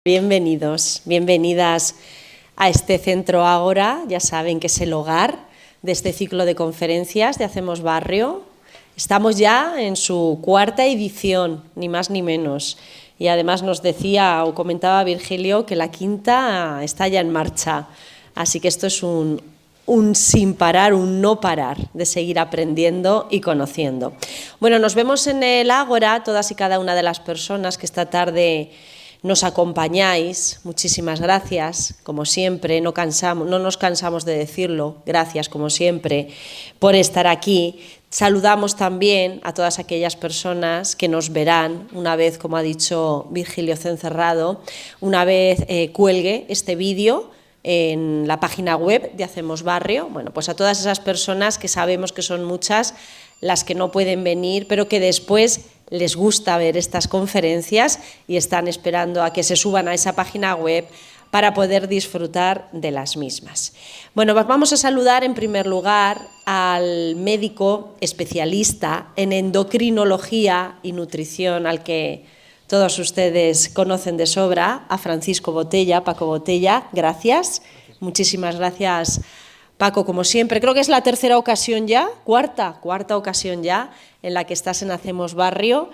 Bienvenidos, bienvenidas a este Centro Ágora. Ya saben que es el hogar de este ciclo de conferencias de Hacemos Barrio. Estamos ya en su cuarta edición, ni más ni menos. Y además nos decía o comentaba Virgilio que la quinta está ya en marcha. Así que esto es un sin parar, un no parar de seguir aprendiendo y conociendo. Bueno, nos vemos en el Ágora, todas y cada una de las personas que esta tarde nos acompañáis. Muchísimas gracias, como siempre, no nos cansamos de decirlo, gracias como siempre por estar aquí. Saludamos también a todas aquellas personas que nos verán una vez, como ha dicho Virgilio Cencerrado, una vez cuelgue este vídeo en la página web de Hacemos Barrio. Bueno, pues a todas esas personas que sabemos que son muchas las que no pueden venir, pero que después les gusta ver estas conferencias y están esperando a que se suban a esa página web para poder disfrutar de las mismas. Bueno, pues vamos a saludar en primer lugar al médico especialista en endocrinología y nutrición, al que todos ustedes conocen de sobra, a Francisco Botella, Paco Botella. Gracias, muchísimas gracias, Paco, como siempre. Creo que es la tercera ocasión ya, cuarta ocasión ya en la que estás en Hacemos Barrio.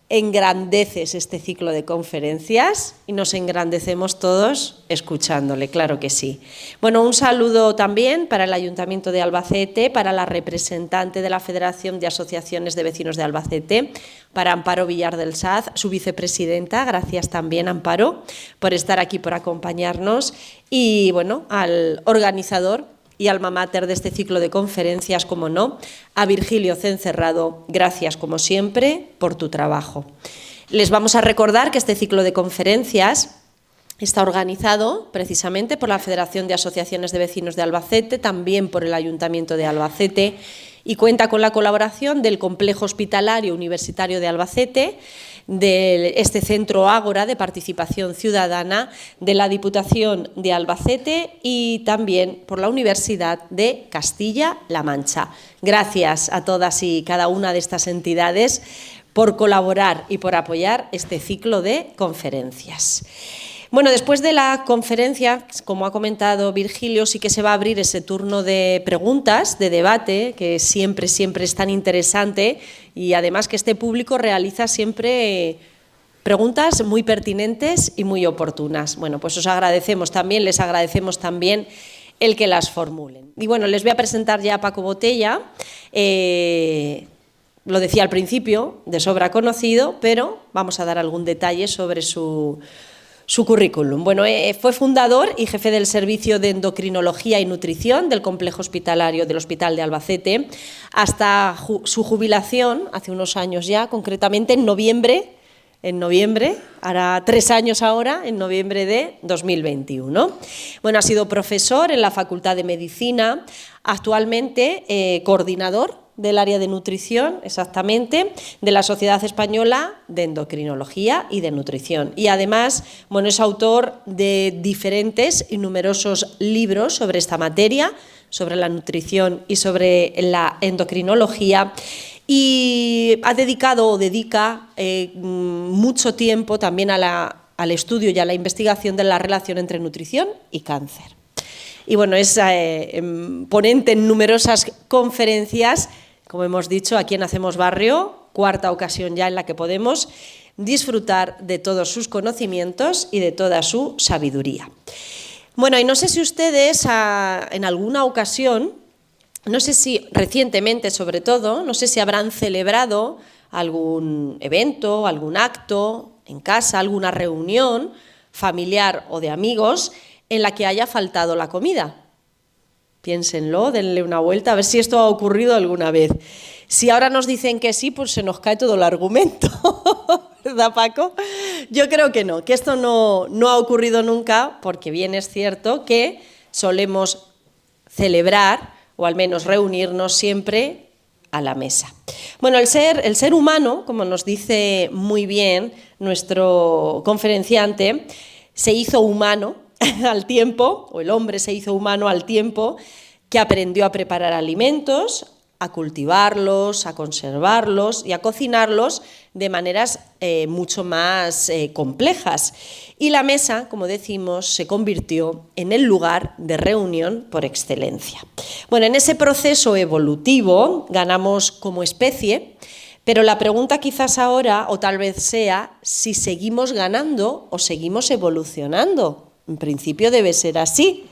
Engrandeces este ciclo de conferencias y nos engrandecemos todos escuchándole, claro que sí. Bueno, un saludo también para el Ayuntamiento de Albacete, para la representante de la Federación de Asociaciones de Vecinos de Albacete, para Amparo Villar del Saz, su vicepresidenta. Gracias también, Amparo, por estar aquí, por acompañarnos. Y bueno, al organizador y alma mater de este ciclo de conferencias, como no, a Virgilio Cencerrado. Gracias, como siempre, por tu trabajo. Les vamos a recordar que este ciclo de conferencias está organizado precisamente por la Federación de Asociaciones de Vecinos de Albacete, también por el Ayuntamiento de Albacete, y cuenta con la colaboración del Complejo Hospitalario Universitario de Albacete, de este Centro Ágora de Participación Ciudadana, de la Diputación de Albacete y también por la Universidad de Castilla-La Mancha. Gracias a todas y cada una de estas entidades por colaborar y por apoyar este ciclo de conferencias. Bueno, después de la conferencia, como ha comentado Virgilio, sí que se va a abrir ese turno de preguntas, de debate, que siempre es tan interesante, y además que este público realiza siempre preguntas muy pertinentes y muy oportunas. Bueno, pues les agradecemos también el que las formulen. Y bueno, les voy a presentar ya a Paco Botella. Lo decía al principio, de sobra conocido, pero vamos a dar algún detalle sobre su currículum. Bueno, fue fundador y jefe del Servicio de Endocrinología y Nutrición del Complejo Hospitalario del Hospital de Albacete hasta su jubilación, hace unos años ya, concretamente en noviembre, hará 3 años ahora, en noviembre de 2021. Bueno, ha sido profesor en la Facultad de Medicina, actualmente coordinador del área de nutrición, exactamente, de la Sociedad Española de Endocrinología y de Nutrición. Y además, bueno, es autor de diferentes y numerosos libros sobre esta materia, sobre la nutrición y sobre la endocrinología, y ha dedicado o dedica mucho tiempo también al estudio y a la investigación de la relación entre nutrición y cáncer. Y bueno, es ponente en numerosas conferencias, como hemos dicho, aquí en Hacemos Barrio, cuarta ocasión ya en la que podemos disfrutar de todos sus conocimientos y de toda su sabiduría. Bueno, y no sé si ustedes en alguna ocasión, no sé si recientemente sobre todo, no sé si habrán celebrado algún evento, algún acto en casa, alguna reunión familiar o de amigos en la que haya faltado la comida. Piénsenlo, denle una vuelta, a ver si esto ha ocurrido alguna vez. Si ahora nos dicen que sí, pues se nos cae todo el argumento, ¿verdad, Paco? Yo creo que no, que esto no ha ocurrido nunca, porque bien es cierto que solemos celebrar, o al menos reunirnos siempre a la mesa. Bueno, el ser humano, como nos dice muy bien nuestro conferenciante, se hizo humano al tiempo, o el hombre se hizo humano al tiempo, que aprendió a preparar alimentos, a cultivarlos, a conservarlos y a cocinarlos de maneras mucho más complejas. Y la mesa, como decimos, se convirtió en el lugar de reunión por excelencia. Bueno, en ese proceso evolutivo ganamos como especie, pero la pregunta quizás ahora, o tal vez sea, si seguimos ganando o seguimos evolucionando. En principio debe ser así,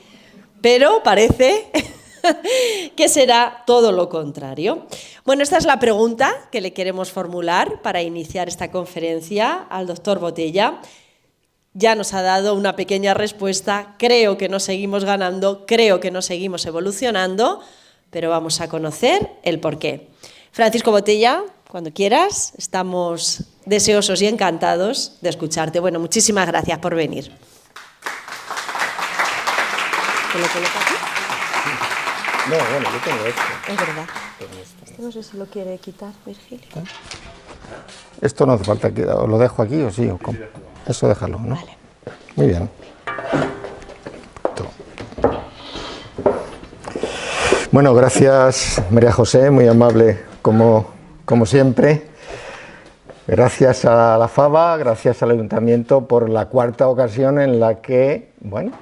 pero parece que será todo lo contrario. Bueno, esta es la pregunta que le queremos formular para iniciar esta conferencia al doctor Botella. Ya nos ha dado una pequeña respuesta, creo que no seguimos ganando, creo que no seguimos evolucionando, pero vamos a conocer el porqué. Francisco Botella, cuando quieras, estamos deseosos y encantados de escucharte. Bueno, muchísimas gracias por venir. ¿Te lo coloco aquí? No, bueno, yo tengo esto. Es verdad. Esto no sé si lo quiere quitar, Virgilio. Esto no hace falta que lo dejo aquí o sí. Eso déjalo, ¿no? Vale. Muy bien. Bueno, gracias María José, muy amable como siempre. Gracias a la FABA, gracias al Ayuntamiento por la cuarta ocasión en la que, bueno,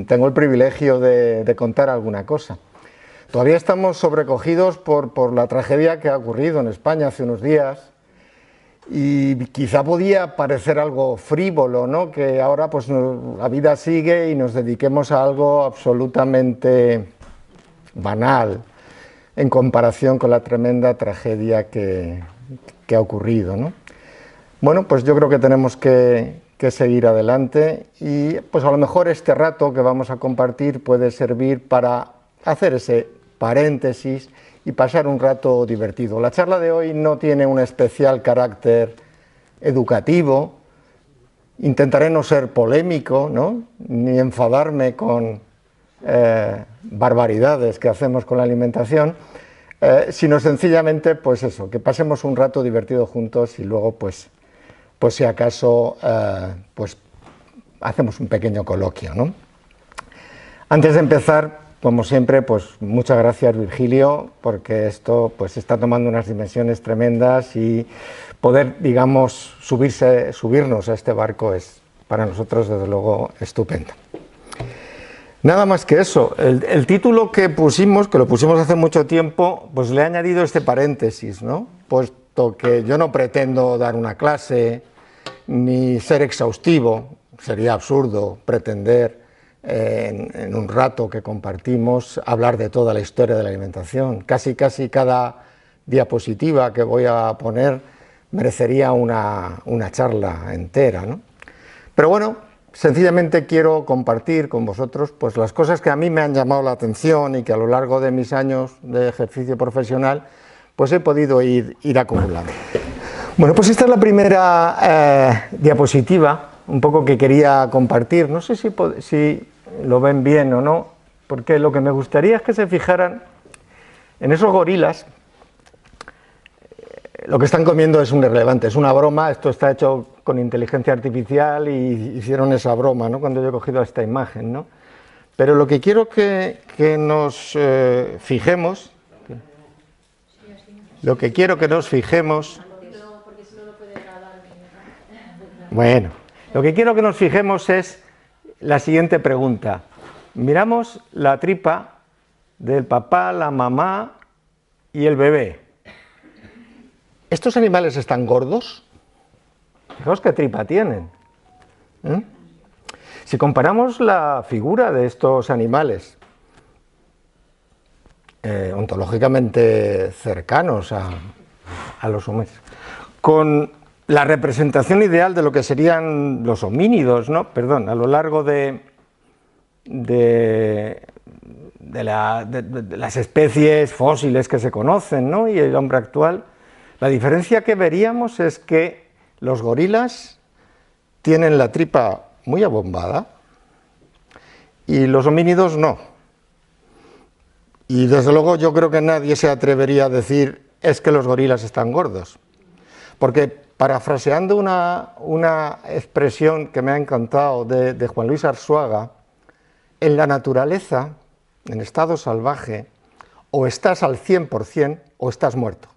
tengo el privilegio de contar alguna cosa. Todavía estamos sobrecogidos por la tragedia que ha ocurrido en España hace unos días y quizá podía parecer algo frívolo, ¿no? Que ahora pues la vida sigue y nos dediquemos a algo absolutamente banal en comparación con la tremenda tragedia que ha ocurrido, ¿no? Bueno, pues yo creo que tenemos que seguir adelante y pues a lo mejor este rato que vamos a compartir puede servir para hacer ese paréntesis y pasar un rato divertido. La charla de hoy no tiene un especial carácter educativo, intentaré no ser polémico, ¿no? Ni enfadarme con barbaridades que hacemos con la alimentación, sino sencillamente pues eso, que pasemos un rato divertido juntos y luego pues si acaso pues hacemos un pequeño coloquio, ¿no? Antes de empezar, como siempre, pues muchas gracias Virgilio, porque esto pues está tomando unas dimensiones tremendas y poder, digamos, subirnos a este barco es para nosotros desde luego estupendo. Nada más que eso, el título que lo pusimos hace mucho tiempo, pues le he añadido este paréntesis, ¿no? Puesto que yo no pretendo dar una clase ni ser exhaustivo, sería absurdo pretender en un rato que compartimos hablar de toda la historia de la alimentación. Casi cada diapositiva que voy a poner merecería una charla entera, ¿no? Pero bueno, sencillamente quiero compartir con vosotros pues las cosas que a mí me han llamado la atención y que a lo largo de mis años de ejercicio profesional pues he podido ir acumulando. Bueno, pues esta es la primera diapositiva, un poco que quería compartir. No sé si lo ven bien o no, porque lo que me gustaría es que se fijaran en esos gorilas. Lo que están comiendo es un irrelevante, es una broma, esto está hecho con inteligencia artificial y hicieron esa broma, ¿no? Cuando yo he cogido esta imagen, ¿no? Pero lo que quiero que nos fijemos, bueno, lo que quiero que nos fijemos es la siguiente pregunta. Miramos la tripa del papá, la mamá y el bebé. ¿Estos animales están gordos? Fijaos qué tripa tienen. Si comparamos la figura de estos animales ontológicamente cercanos a los humanos, con la representación ideal de lo que serían los homínidos, ¿no? Perdón, a lo largo de las especies fósiles que se conocen, ¿no? Y el hombre actual, la diferencia que veríamos es que los gorilas tienen la tripa muy abombada y los homínidos no. Y desde luego yo creo que nadie se atrevería a decir es que los gorilas están gordos, porque parafraseando una expresión que me ha encantado de Juan Luis Arzuaga, en la naturaleza, en estado salvaje, o estás al 100% o estás muerto.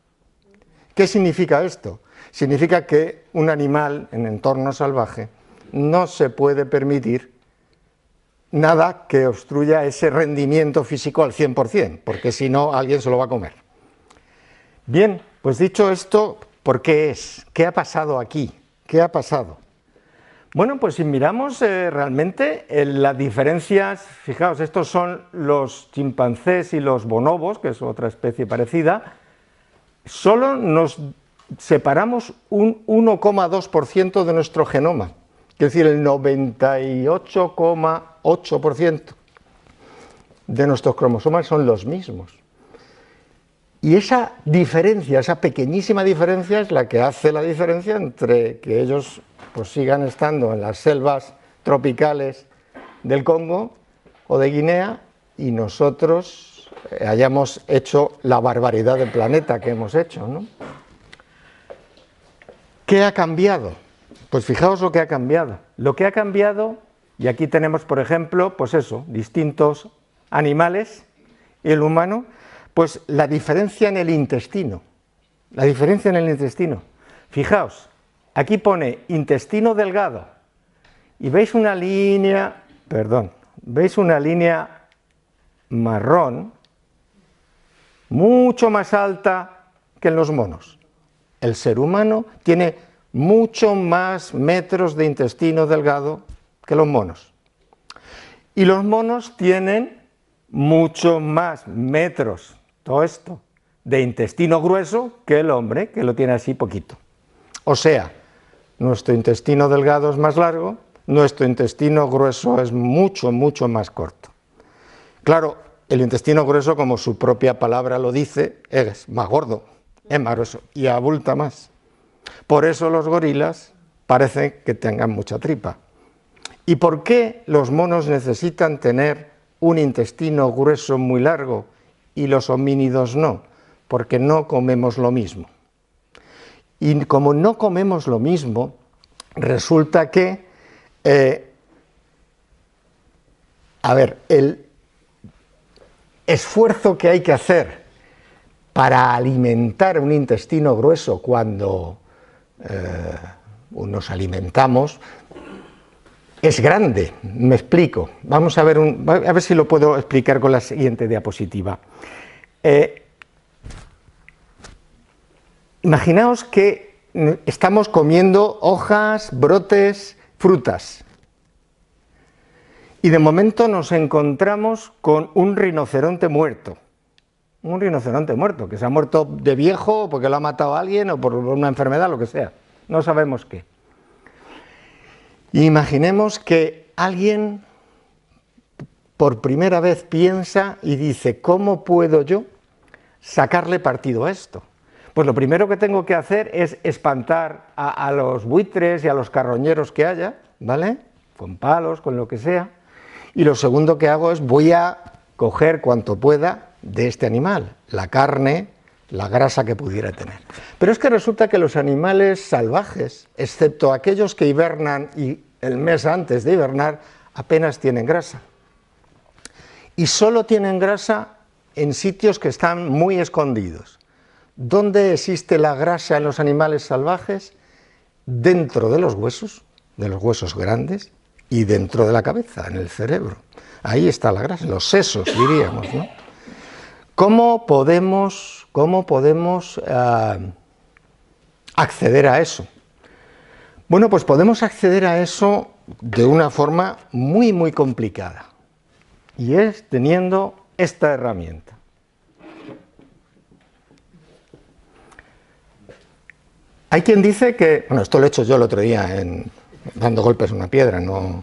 ¿Qué significa esto? significa que un animal en entorno salvaje no se puede permitir nada que obstruya ese rendimiento físico al 100%, porque si no, alguien se lo va a comer. Bien, pues dicho esto, ¿por qué es? ¿Qué ha pasado aquí? ¿Qué ha pasado? Bueno, pues si miramos realmente las diferencias, fijaos, estos son los chimpancés y los bonobos, que es otra especie parecida, solo nos separamos un 1,2% de nuestro genoma, es decir, el 98,8% de nuestros cromosomas son los mismos. Y esa diferencia, esa pequeñísima diferencia es la que hace la diferencia entre que ellos pues sigan estando en las selvas tropicales del Congo o de Guinea y nosotros hayamos hecho la barbaridad del planeta que hemos hecho, ¿no? ¿Qué ha cambiado? Pues fijaos lo que ha cambiado. Lo que ha cambiado, y aquí tenemos por ejemplo, pues eso, distintos animales y el humano, pues la diferencia en el intestino. La diferencia en el intestino. Fijaos, aquí pone intestino delgado y veis una línea, veis una línea marrón mucho más alta que en los monos. El ser humano tiene mucho más metros de intestino delgado que los monos. Y los monos tienen mucho más metros, todo esto, de intestino grueso que el hombre, que lo tiene así poquito. O sea, nuestro intestino delgado es más largo, nuestro intestino grueso es mucho, mucho más corto. Claro, el intestino grueso, como su propia palabra lo dice, es más gordo, es más grueso y abulta más. Por eso los gorilas parecen que tengan mucha tripa. ¿Y por qué los monos necesitan tener un intestino grueso muy largo y los homínidos no? Porque no comemos lo mismo. Y como no comemos lo mismo, resulta que, el esfuerzo que hay que hacer para alimentar un intestino grueso cuando nos alimentamos es grande, me explico. Vamos a ver si lo puedo explicar con la siguiente diapositiva. Imaginaos que estamos comiendo hojas, brotes, frutas. Y de momento nos encontramos con un rinoceronte muerto. Un rinoceronte muerto, que se ha muerto de viejo porque lo ha matado a alguien o por una enfermedad, lo que sea. No sabemos qué. Imaginemos que alguien por primera vez piensa y dice, ¿cómo puedo yo sacarle partido a esto? Pues lo primero que tengo que hacer es espantar a los buitres y a los carroñeros que haya, ¿vale? Con palos, con lo que sea. Y lo segundo que hago es voy a coger cuanto pueda de este animal, la carne, la grasa que pudiera tener. Pero es que resulta que los animales salvajes, excepto aquellos que hibernan y el mes antes de hibernar, apenas tienen grasa. Y solo tienen grasa en sitios que están muy escondidos. ¿Dónde existe la grasa en los animales salvajes? Dentro de los huesos grandes y dentro de la cabeza, en el cerebro. Ahí está la grasa, en los sesos diríamos, ¿no? ¿Cómo podemos acceder a eso? Bueno, pues podemos acceder a eso de una forma muy, muy complicada. Y es teniendo esta herramienta. Hay quien dice que, bueno, esto lo he hecho yo el otro día dando golpes a una piedra, no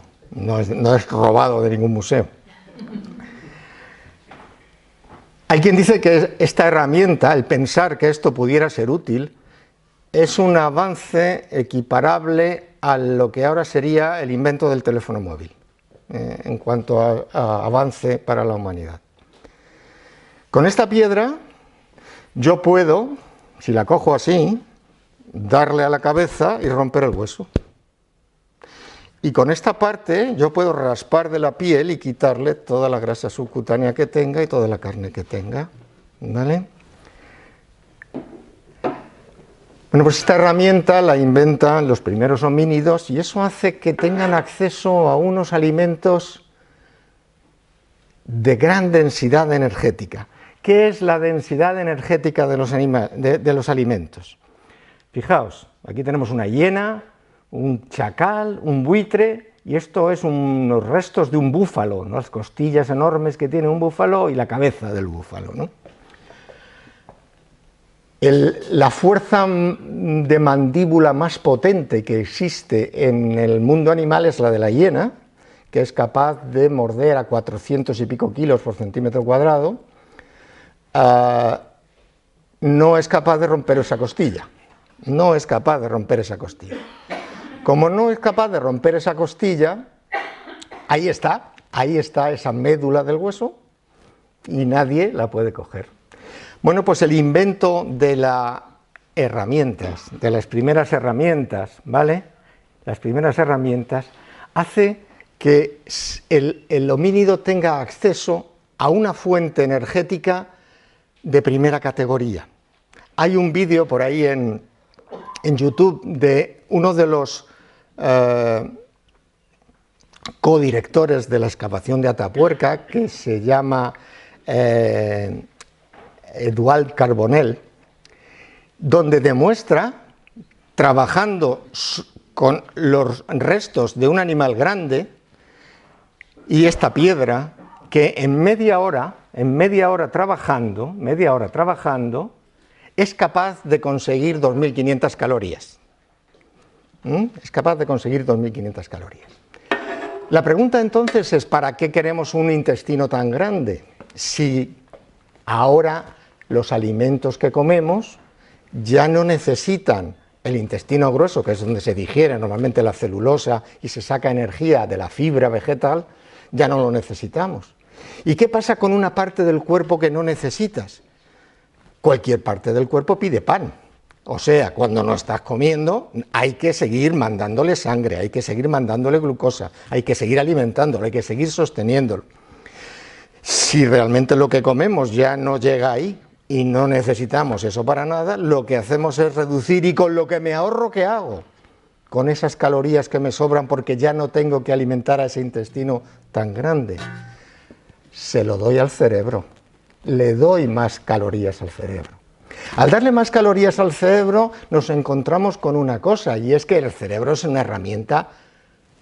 es robado de ningún museo. Hay quien dice que esta herramienta, el pensar que esto pudiera ser útil, es un avance equiparable a lo que ahora sería el invento del teléfono móvil, en cuanto a avance para la humanidad. Con esta piedra yo puedo, si la cojo así, darle a la cabeza y romper el hueso. Y con esta parte yo puedo raspar de la piel y quitarle toda la grasa subcutánea que tenga y toda la carne que tenga, ¿vale? Bueno, pues esta herramienta la inventan los primeros homínidos y eso hace que tengan acceso a unos alimentos de gran densidad energética. ¿Qué es la densidad energética de los alimentos? Fijaos, aquí tenemos una hiena, un chacal, un buitre, y esto es unos restos de un búfalo, ¿no? Las costillas enormes que tiene un búfalo y la cabeza del búfalo, ¿no? La fuerza de mandíbula más potente que existe en el mundo animal es la de la hiena, que es capaz de morder a 400 y pico kilos por centímetro cuadrado. No es capaz de romper esa costilla. No es capaz de romper esa costilla. Como no es capaz de romper esa costilla, ahí está esa médula del hueso y nadie la puede coger. Bueno, pues el invento de las herramientas, de las primeras herramientas, ¿vale? Las primeras herramientas hace que el homínido tenga acceso a una fuente energética de primera categoría. Hay un vídeo por ahí en YouTube de uno de los codirectores de la excavación de Atapuerca, que se llama Eduard Carbonell, donde demuestra, trabajando con los restos de un animal grande y esta piedra, que en media hora trabajando, es capaz de conseguir 2.500 calorías. Es capaz de conseguir 2.500 calorías. La pregunta entonces es, ¿para qué queremos un intestino tan grande? Si ahora los alimentos que comemos ya no necesitan el intestino grueso, que es donde se digiere normalmente la celulosa y se saca energía de la fibra vegetal, ya no lo necesitamos. ¿Y qué pasa con una parte del cuerpo que no necesitas? Cualquier parte del cuerpo pide pan. O sea, cuando no estás comiendo, hay que seguir mandándole sangre, hay que seguir mandándole glucosa, hay que seguir alimentándolo, hay que seguir sosteniéndolo. Si realmente lo que comemos ya no llega ahí y no necesitamos eso para nada, lo que hacemos es reducir, y con lo que me ahorro, ¿qué hago? Con esas calorías que me sobran porque ya no tengo que alimentar a ese intestino tan grande, se lo doy al cerebro, le doy más calorías al cerebro. Al darle más calorías al cerebro nos encontramos con una cosa, y es que el cerebro es una herramienta,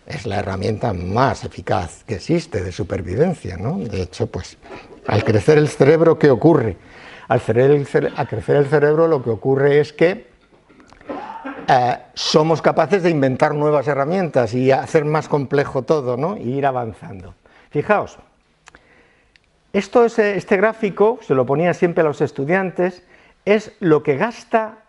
es la herramienta más eficaz que existe de supervivencia, ¿no? De hecho, pues, al crecer el cerebro, ¿qué ocurre? Al crecer el cerebro lo que ocurre es que somos capaces de inventar nuevas herramientas y hacer más complejo todo, ¿no? Y ir avanzando. Fijaos, este gráfico, se lo ponía siempre a los estudiantes, es lo que gasta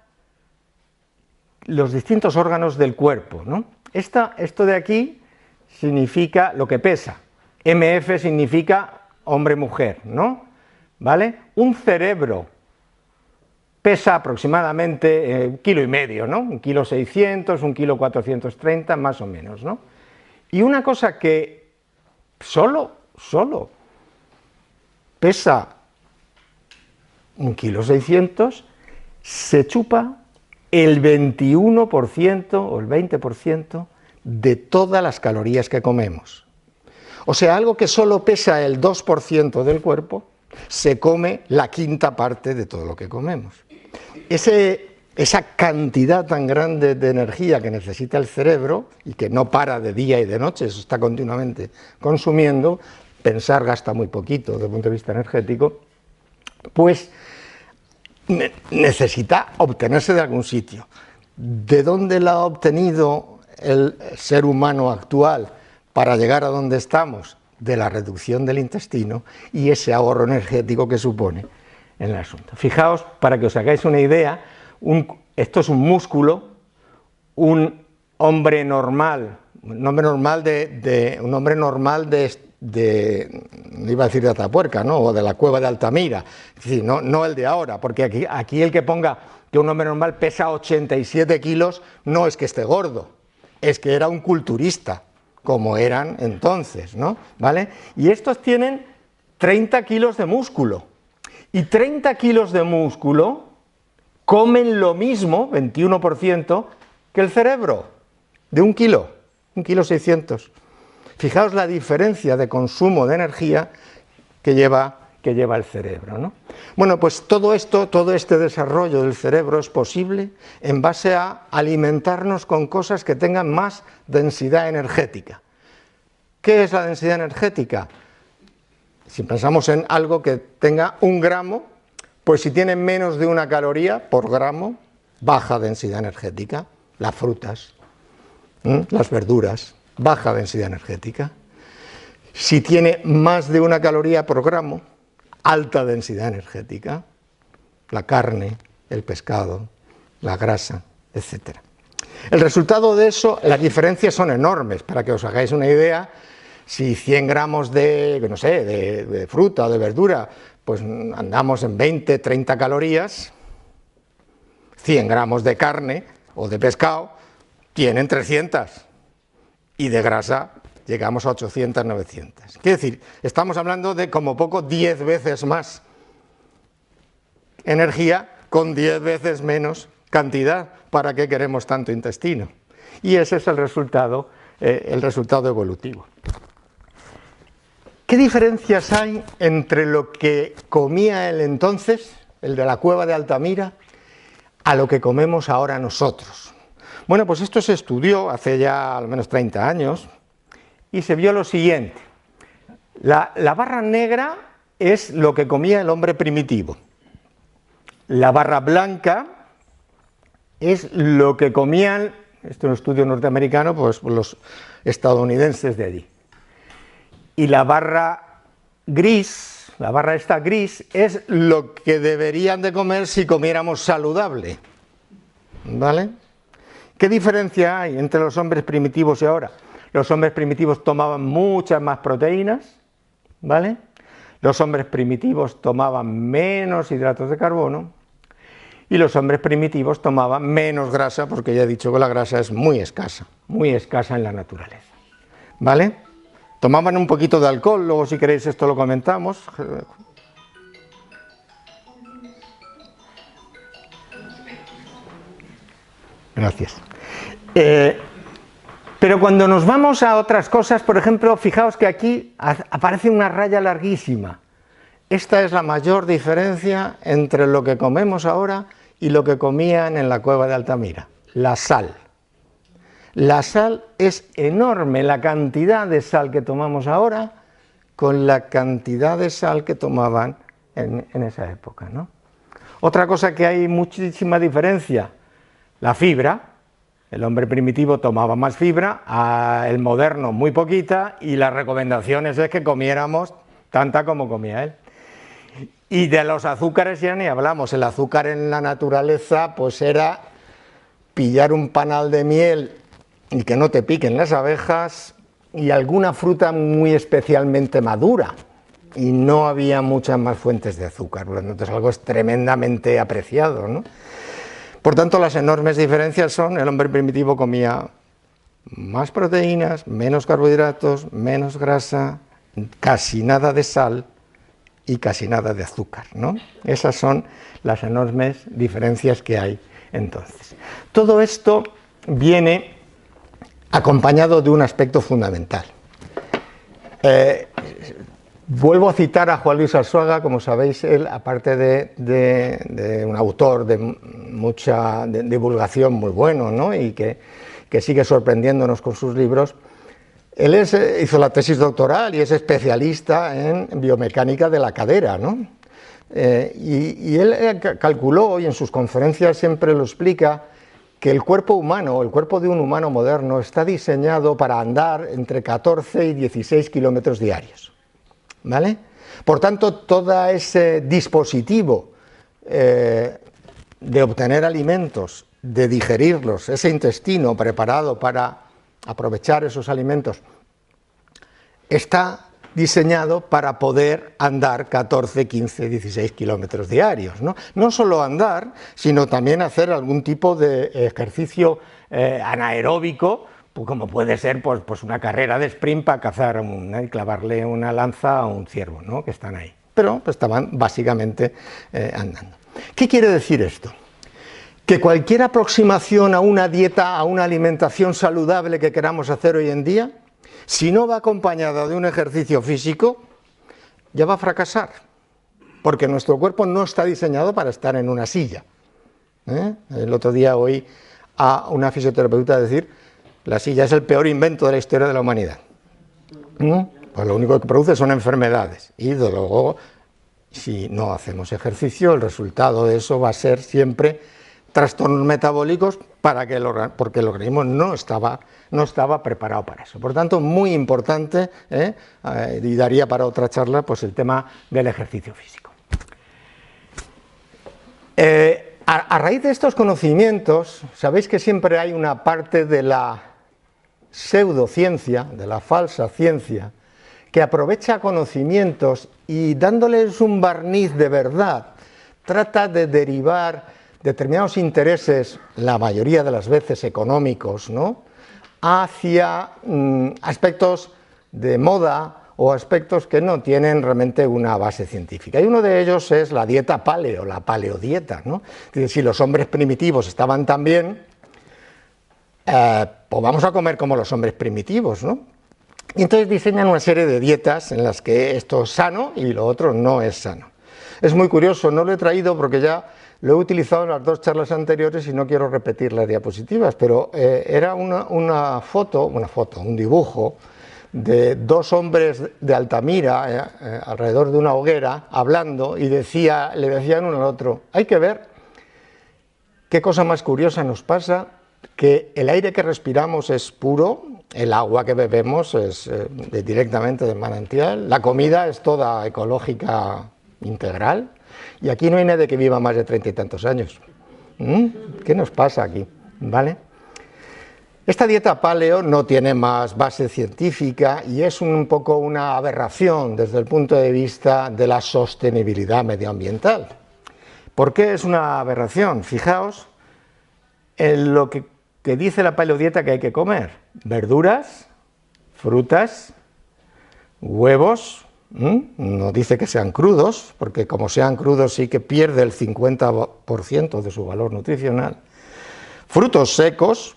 los distintos órganos del cuerpo, ¿no? Esto de aquí significa lo que pesa, MF significa hombre-mujer, ¿no? ¿Vale? Un cerebro pesa aproximadamente 1,5 kilos, ¿no? 1,6 kilos, 1,430 kilos, más o menos, ¿no? Y una cosa que solo pesa 1,6 kilos, se chupa el 21% o el 20% de todas las calorías que comemos. O sea, algo que solo pesa el 2% del cuerpo, se come la quinta parte de todo lo que comemos. Esa cantidad tan grande de energía que necesita el cerebro, y que no para de día y de noche, eso está continuamente consumiendo, pensar gasta muy poquito desde el punto de vista energético, pues necesita obtenerse de algún sitio. ¿De dónde la ha obtenido el ser humano actual para llegar a donde estamos? De la reducción del intestino y ese ahorro energético que supone en el asunto. Fijaos, para que os hagáis una idea, esto es un músculo, un hombre normal, no iba a decir de Atapuerca, ¿no? O de la cueva de Altamira, es decir, no el de ahora, porque aquí el que ponga que un hombre normal pesa 87 kilos no es que esté gordo, es que era un culturista, como eran entonces, ¿no? ¿Vale? Y estos tienen 30 kilos de músculo, y 30 kilos de músculo comen lo mismo, 21%, que el cerebro, de 1 kilo, 1,6 kg. Fijaos la diferencia de consumo de energía que lleva el cerebro, ¿no? Bueno, pues todo esto, todo este desarrollo del cerebro es posible en base a alimentarnos con cosas que tengan más densidad energética. ¿Qué es la densidad energética? Si pensamos en algo que tenga 1 gramo, pues si tiene menos de 1 caloría por gramo, baja densidad energética. Las frutas, las verduras, baja densidad energética. Si tiene más de 1 caloría por gramo, alta densidad energética. La carne, el pescado, la grasa, etc. El resultado de eso, las diferencias son enormes. Para que os hagáis una idea, si 100 gramos de, no sé, de fruta o de verdura, pues andamos en 20, 30 calorías, 100 gramos de carne o de pescado tienen 300, y de grasa llegamos a 800, 900. Quiere decir, estamos hablando de como poco 10 veces más energía con 10 veces menos cantidad. ¿Para qué queremos tanto intestino? Y ese es el resultado evolutivo. ¿Qué diferencias hay entre lo que comía él entonces, el de la cueva de Altamira, a lo que comemos ahora nosotros? Bueno, pues esto se estudió hace ya al menos 30 años y se vio lo siguiente. La barra negra es lo que comía el hombre primitivo. La barra blanca es lo que comían, esto es un estudio norteamericano, pues los estadounidenses de allí. Y la barra gris, la barra esta gris, es lo que deberían de comer si comiéramos saludable. ¿Vale? ¿Qué diferencia hay entre los hombres primitivos y ahora? Los hombres primitivos tomaban muchas más proteínas, ¿vale? Los hombres primitivos tomaban menos hidratos de carbono y los hombres primitivos tomaban menos grasa, porque ya he dicho que la grasa es muy escasa en la naturaleza, ¿vale? Tomaban un poquito de alcohol, luego si queréis esto lo comentamos. Gracias. Pero cuando nos vamos a otras cosas, por ejemplo, fijaos que aquí aparece una raya larguísima. Esta es la mayor diferencia entre lo que comemos ahora y lo que comían en la cueva de Altamira, la sal. La sal es enorme, la cantidad de sal que tomamos ahora con la cantidad de sal que tomaban en esa época, ¿no? Otra cosa que hay muchísima diferencia, la fibra. El hombre primitivo tomaba más fibra, el moderno muy poquita, y las recomendaciones es que comiéramos tanta como comía él. Y de los azúcares ya ni hablamos. El azúcar en la naturaleza pues era pillar un panal de miel y que no te piquen las abejas, y alguna fruta muy especialmente madura, y no había muchas más fuentes de azúcar, por lo tanto es algo tremendamente apreciado, ¿no? Por tanto, las enormes diferencias son: el hombre primitivo comía más proteínas, menos carbohidratos, menos grasa, casi nada de sal y casi nada de azúcar, ¿no? Esas son las enormes diferencias que hay entonces. Todo esto viene acompañado de un aspecto fundamental. Vuelvo a citar a Juan Luis Arzuaga. Como sabéis, él, aparte de un autor de mucha divulgación muy bueno, ¿no? Y que sigue sorprendiéndonos con sus libros, él hizo la tesis doctoral y es especialista en biomecánica de la cadera, ¿no? Y él calculó, y en sus conferencias siempre lo explica, que el cuerpo humano, el cuerpo de un humano moderno, está diseñado para andar entre 14 y 16 kilómetros diarios, ¿vale? Por tanto, todo ese dispositivo de obtener alimentos, de digerirlos, ese intestino preparado para aprovechar esos alimentos, está diseñado para poder andar 14, 15, 16 kilómetros diarios, ¿no? No solo andar, sino también hacer algún tipo de ejercicio anaeróbico, como puede ser pues una carrera de sprint para cazar y clavarle una lanza a un ciervo, ¿no? Que están ahí. Pero pues, estaban básicamente andando. ¿Qué quiere decir esto? que cualquier aproximación a una dieta, a una alimentación saludable que queramos hacer hoy en día, si no va acompañada de un ejercicio físico, ya va a fracasar, porque nuestro cuerpo no está diseñado para estar en una silla. El otro día oí a una fisioterapeuta decir: la silla es el peor invento de la historia de la humanidad. Pues lo único que produce son enfermedades, y luego, si no hacemos ejercicio, el resultado de eso va a ser siempre trastornos metabólicos, porque el organismo no estaba preparado para eso. Por tanto, muy importante, y daría para otra charla, pues el tema del ejercicio físico. A raíz de estos conocimientos, sabéis que siempre hay una parte de la pseudociencia, de la falsa ciencia, que aprovecha conocimientos y, dándoles un barniz de verdad, trata de derivar determinados intereses, la mayoría de las veces económicos, ¿no?, hacia aspectos de moda o aspectos que no tienen realmente una base científica. Y uno de ellos es la dieta paleo, la paleodieta, ¿no? Es decir, si los hombres primitivos estaban tan bien, pues vamos a comer como los hombres primitivos, ¿no? Y entonces diseñan una serie de dietas en las que esto es sano y lo otro no es sano. Es muy curioso, no lo he traído porque ya lo he utilizado en las dos charlas anteriores y no quiero repetir las diapositivas, pero era un dibujo de dos hombres de Altamira alrededor de una hoguera hablando, y le decían uno al otro: hay que ver qué cosa más curiosa nos pasa, que el aire que respiramos es puro, el agua que bebemos es directamente del manantial, la comida es toda ecológica integral, y aquí no hay nadie que viva más de 30 y tantos años. ¿Qué nos pasa aquí? ¿Vale? Esta dieta paleo no tiene más base científica y es un poco una aberración desde el punto de vista de la sostenibilidad medioambiental. ¿Por qué es una aberración? Fijaos en lo que dice la paleodieta que hay que comer: verduras, frutas, huevos. No dice que sean crudos, porque como sean crudos sí que pierde el 50% de su valor nutricional. Frutos secos,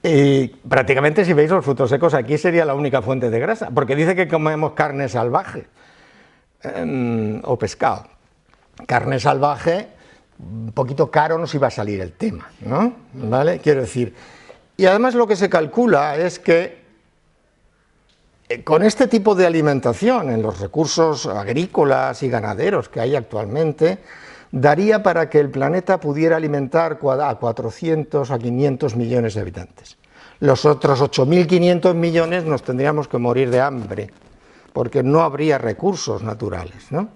y prácticamente, si veis, los frutos secos aquí sería la única fuente de grasa, porque dice que comemos carne salvaje o pescado. Carne salvaje, un poquito caro nos iba a salir el tema, ¿no? ¿Vale? Quiero decir, y además lo que se calcula es que con este tipo de alimentación, en los recursos agrícolas y ganaderos que hay actualmente, daría para que el planeta pudiera alimentar a 400 a 500 millones de habitantes. Los otros 8.500 millones nos tendríamos que morir de hambre, porque no habría recursos naturales, ¿no?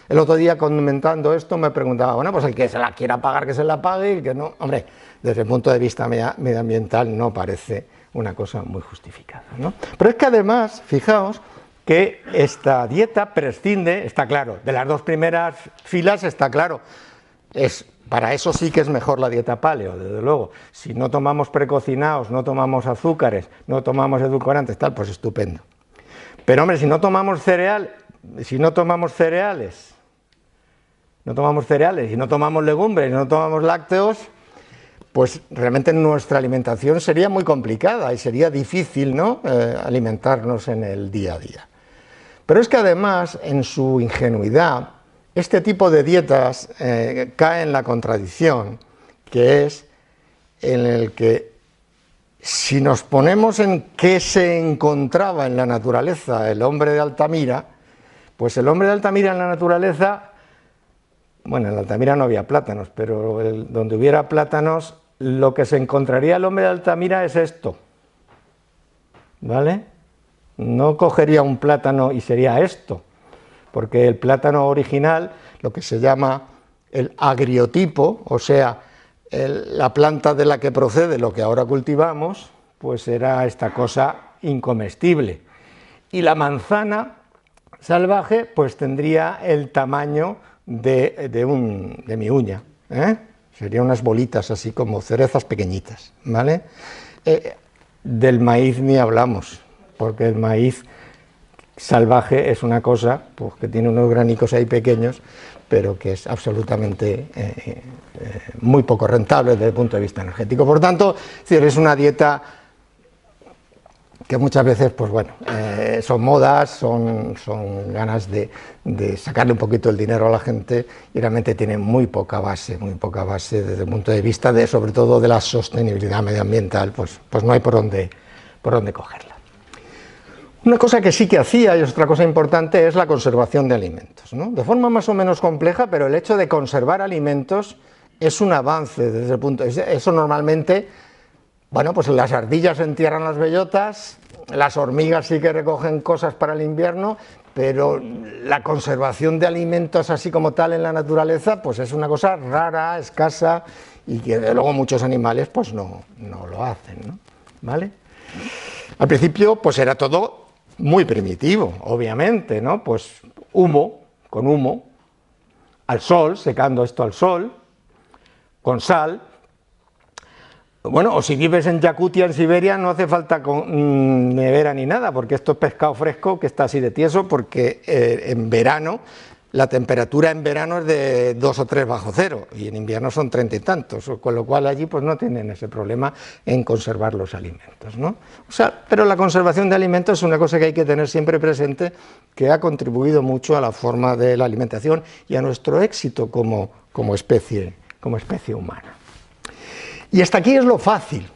El otro día, comentando esto, me preguntaba: bueno, pues el que se la quiera pagar, que se la pague, y el que no. Hombre, desde el punto de vista medioambiental no parece una cosa muy justificada, ¿no? Pero es que además, fijaos que esta dieta prescinde, está claro, de las dos primeras filas está claro, para eso sí que es mejor la dieta paleo, desde luego. Si no tomamos precocinados, no tomamos azúcares, no tomamos edulcorantes, tal, pues estupendo. Pero hombre, si no tomamos cereales, y no tomamos legumbres, no tomamos lácteos, pues realmente nuestra alimentación sería muy complicada y sería difícil, ¿no?, alimentarnos en el día a día. Pero es que además, en su ingenuidad, este tipo de dietas cae en la contradicción, que es en el que, si nos ponemos en qué se encontraba en la naturaleza el hombre de Altamira, pues el hombre de Altamira en la naturaleza, bueno, en Altamira no había plátanos, pero donde hubiera plátanos, lo que se encontraría el hombre de Altamira es esto, ¿vale? No cogería un plátano y sería esto, porque el plátano original, lo que se llama el agriotipo, o sea, la planta de la que procede lo que ahora cultivamos, pues era esta cosa incomestible. Y la manzana salvaje, pues tendría el tamaño de mi uña, serían unas bolitas así como cerezas pequeñitas, ¿vale? Del maíz ni hablamos, porque el maíz salvaje es una cosa pues, que tiene unos granicos ahí pequeños, que es absolutamente muy poco rentable desde el punto de vista energético. Por tanto, es una dieta que muchas veces, pues bueno, son modas, son ganas de sacarle un poquito el dinero a la gente, y realmente tienen muy poca base desde el punto de vista sobre todo de la sostenibilidad medioambiental, pues no hay por dónde cogerla. Una cosa que sí que hacía, y es otra cosa importante, es la conservación de alimentos, ¿no? De forma más o menos compleja, pero el hecho de conservar alimentos es un avance desde el punto de vista. Eso normalmente, bueno, pues las ardillas entierran las bellotas, las hormigas sí que recogen cosas para el invierno, pero la conservación de alimentos así como tal en la naturaleza, pues es una cosa rara, escasa, y que luego muchos animales pues no lo hacen, ¿no? ¿Vale? Al principio pues era todo muy primitivo, obviamente, ¿no? Pues con humo, al sol, secando esto al sol, con sal. Bueno, o si vives en Yakutia, en Siberia, no hace falta nevera ni nada, porque esto es pescado fresco que está así de tieso, porque en verano, la temperatura en verano es de 2 o 3 bajo cero, y en invierno son 30 y tantos, con lo cual allí pues no tienen ese problema en conservar los alimentos, ¿no? O sea, pero la conservación de alimentos es una cosa que hay que tener siempre presente, que ha contribuido mucho a la forma de la alimentación y a nuestro éxito como especie humana. Y hasta aquí es lo fácil,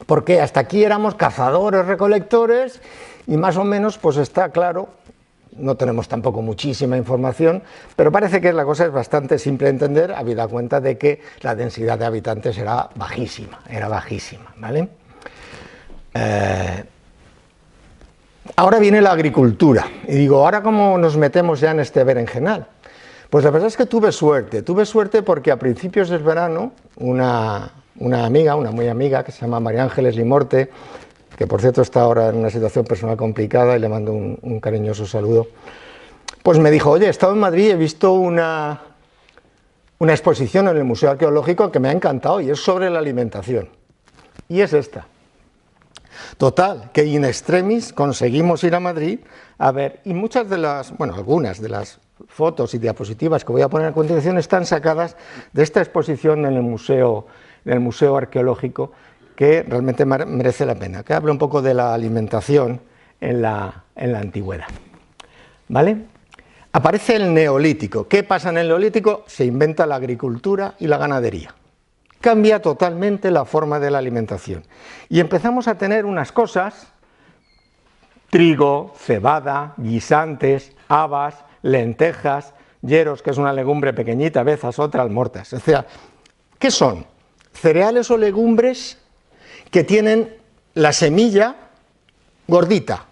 porque hasta aquí éramos cazadores, recolectores, y más o menos pues está claro. No tenemos tampoco muchísima información, pero parece que la cosa es bastante simple de entender, habida cuenta de que la densidad de habitantes era bajísima, ¿vale? Ahora viene la agricultura, y digo, ¿ahora cómo nos metemos ya en este berenjenal? Pues la verdad es que tuve suerte porque a principios del verano, una muy amiga, que se llama María Ángeles Limorte, que por cierto está ahora en una situación personal complicada y le mando un cariñoso saludo, pues me dijo, oye, he estado en Madrid y he visto una exposición en el Museo Arqueológico que me ha encantado y es sobre la alimentación. Y es esta. Total, que in extremis conseguimos ir a Madrid a ver, y algunas de las fotos y diapositivas que voy a poner a continuación están sacadas de esta exposición en el Museo Arqueológico, que realmente merece la pena, que habla un poco de la alimentación en la antigüedad. ¿Vale? Aparece el Neolítico. ¿Qué pasa en el Neolítico? Se inventa la agricultura y la ganadería. Cambia totalmente la forma de la alimentación. Y empezamos a tener unas cosas, trigo, cebada, guisantes, habas, lentejas, yeros, que es una legumbre pequeñita, bezas, otra, almortas. O sea, ¿qué son? Cereales o legumbres que tienen la semilla gordita,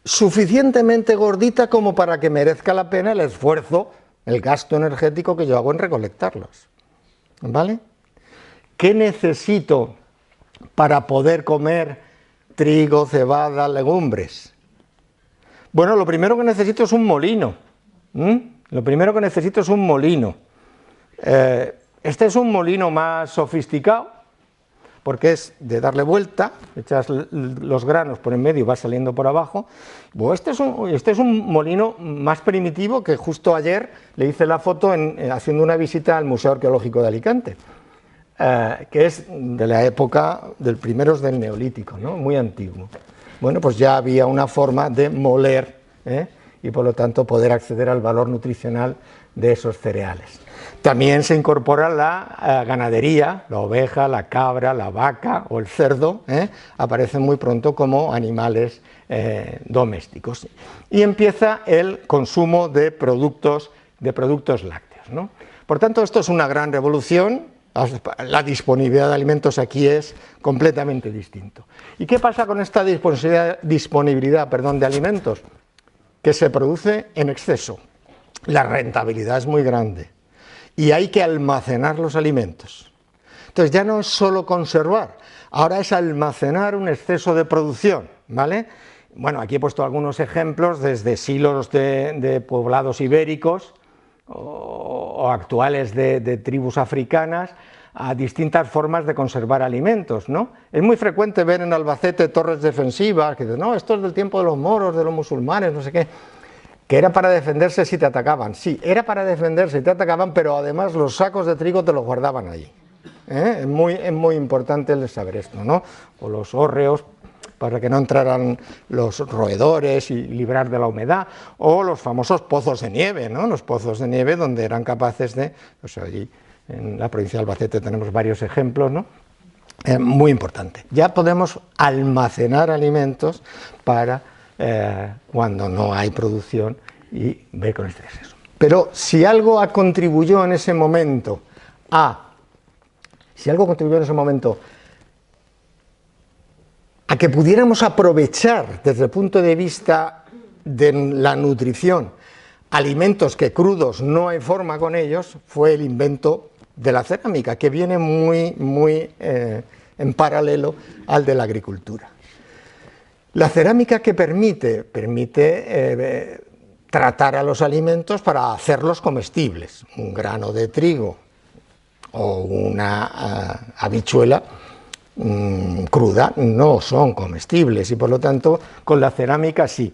suficientemente gordita como para que merezca la pena el esfuerzo, el gasto energético que yo hago en recolectarlos. ¿Vale? ¿Qué necesito para poder comer trigo, cebada, legumbres? Bueno, lo primero que necesito es un molino. Este es un molino más sofisticado, porque es de darle vuelta, echas los granos por en medio y va saliendo por abajo. Bueno, este es un molino más primitivo, que justo ayer le hice la foto haciendo una visita al Museo Arqueológico de Alicante, que es de la época del primeros del Neolítico, ¿no? Muy antiguo. Bueno, pues ya había una forma de moler, y por lo tanto poder acceder al valor nutricional de esos cereales. También se incorpora la ganadería, la oveja, la cabra, la vaca o el cerdo, aparecen muy pronto como animales domésticos. Y empieza el consumo de productos lácteos, ¿no? Por tanto, esto es una gran revolución, la disponibilidad de alimentos aquí es completamente distinto. ¿Y qué pasa con esta disponibilidad de alimentos? Que se produce en exceso, la rentabilidad es muy grande. Y hay que almacenar los alimentos. Entonces ya no es solo conservar, ahora es almacenar un exceso de producción, ¿vale? Bueno, aquí he puesto algunos ejemplos desde silos de poblados ibéricos o actuales de tribus africanas a distintas formas de conservar alimentos, ¿no? Es muy frecuente ver en Albacete torres defensivas que dicen, no, esto es del tiempo de los moros, de los musulmanes, no sé qué. que era para defenderse si te atacaban. Sí, era para defenderse si te atacaban, pero además los sacos de trigo te los guardaban allí. Es muy importante el saber esto, ¿no? O los hórreos, para que no entraran los roedores y librar de la humedad, o los famosos pozos de nieve, ¿no? Los pozos de nieve donde eran capaces de, pues allí en la provincia de Albacete tenemos varios ejemplos, ¿no? Muy importante. Ya podemos almacenar alimentos para cuando no hay producción y ver con este exceso. Pero si algo contribuyó en ese momento a que pudiéramos aprovechar desde el punto de vista de la nutrición alimentos que crudos no hay forma con ellos, fue el invento de la cerámica, que viene muy en paralelo al de la agricultura. La cerámica que permite tratar a los alimentos para hacerlos comestibles. Un grano de trigo o una habichuela cruda no son comestibles y por lo tanto con la cerámica sí.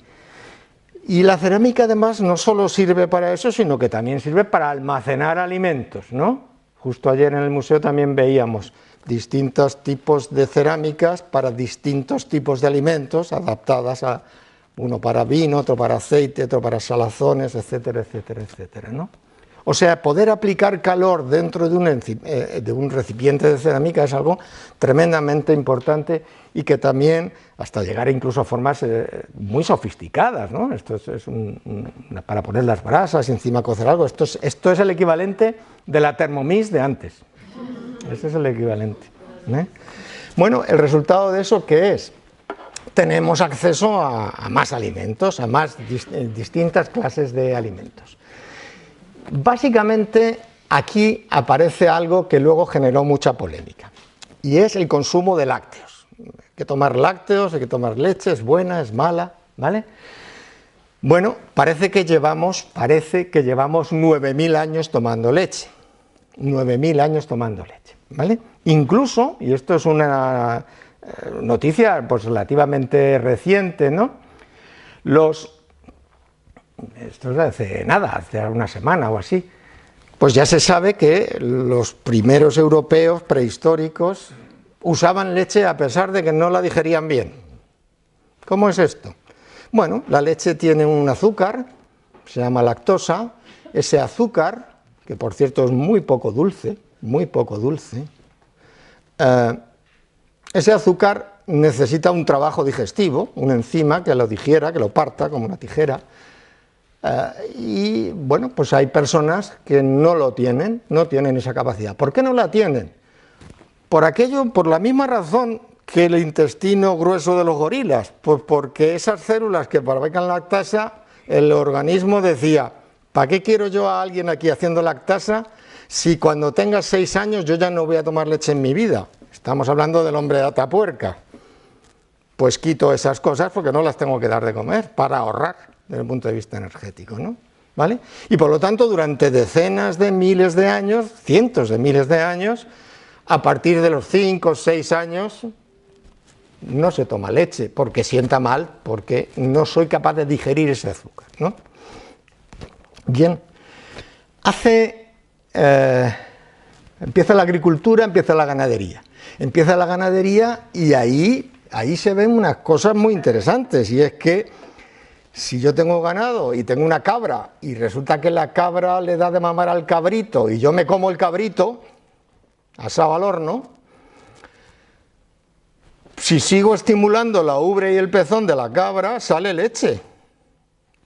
Y la cerámica además no solo sirve para eso, sino que también sirve para almacenar alimentos, ¿no? Justo ayer en el museo también veíamos distintos tipos de cerámicas para distintos tipos de alimentos, adaptadas a uno para vino, otro para aceite, otro para salazones, etcétera, etcétera, etcétera, ¿no? O sea, poder aplicar calor dentro de un recipiente de cerámica es algo tremendamente importante y que también, hasta llegar incluso a formas muy sofisticadas, ¿no? Esto es para poner las brasas y encima cocer algo. Esto es el equivalente de la Thermomix de antes. Ese es el equivalente, ¿eh? Bueno, el resultado de eso, ¿qué es? Tenemos acceso a más alimentos, a más distintas clases de alimentos. Básicamente, aquí aparece algo que luego generó mucha polémica, y es el consumo de lácteos. Hay que tomar lácteos, hay que tomar leche, es buena, es mala, ¿vale? Bueno, parece que llevamos 9.000 años tomando leche. 9.000 años tomando leche, ¿vale? Incluso, y esto es una noticia pues relativamente reciente, ¿no? Esto es hace una semana o así, pues ya se sabe que los primeros europeos prehistóricos usaban leche a pesar de que no la digerían bien. ¿Cómo es esto? Bueno, la leche tiene un azúcar, se llama lactosa. Ese azúcar, que por cierto es muy poco dulce, ese azúcar necesita un trabajo digestivo, una enzima que lo digiera, que lo parta como una tijera. Y bueno, pues hay personas que no tienen esa capacidad. ¿Por qué no la tienen? Por la misma razón que el intestino grueso de los gorilas, pues porque esas células que fabrican lactasa, el organismo decía, ¿para qué quiero yo a alguien aquí haciendo lactasa si cuando tenga 6 años yo ya no voy a tomar leche en mi vida? Estamos hablando del hombre de Atapuerca. Pues quito esas cosas porque no las tengo que dar de comer para ahorrar desde el punto de vista energético, ¿no? ¿Vale? Y por lo tanto, durante decenas de miles de años, cientos de miles de años, a partir de los 5 o 6 años, no se toma leche, porque sienta mal, porque no soy capaz de digerir ese azúcar, ¿no? Bien, empieza la agricultura, empieza la ganadería. Empieza la ganadería y ahí se ven unas cosas muy interesantes, y es que si yo tengo ganado y tengo una cabra y resulta que la cabra le da de mamar al cabrito y yo me como el cabrito asado al horno, si sigo estimulando la ubre y el pezón de la cabra, sale leche.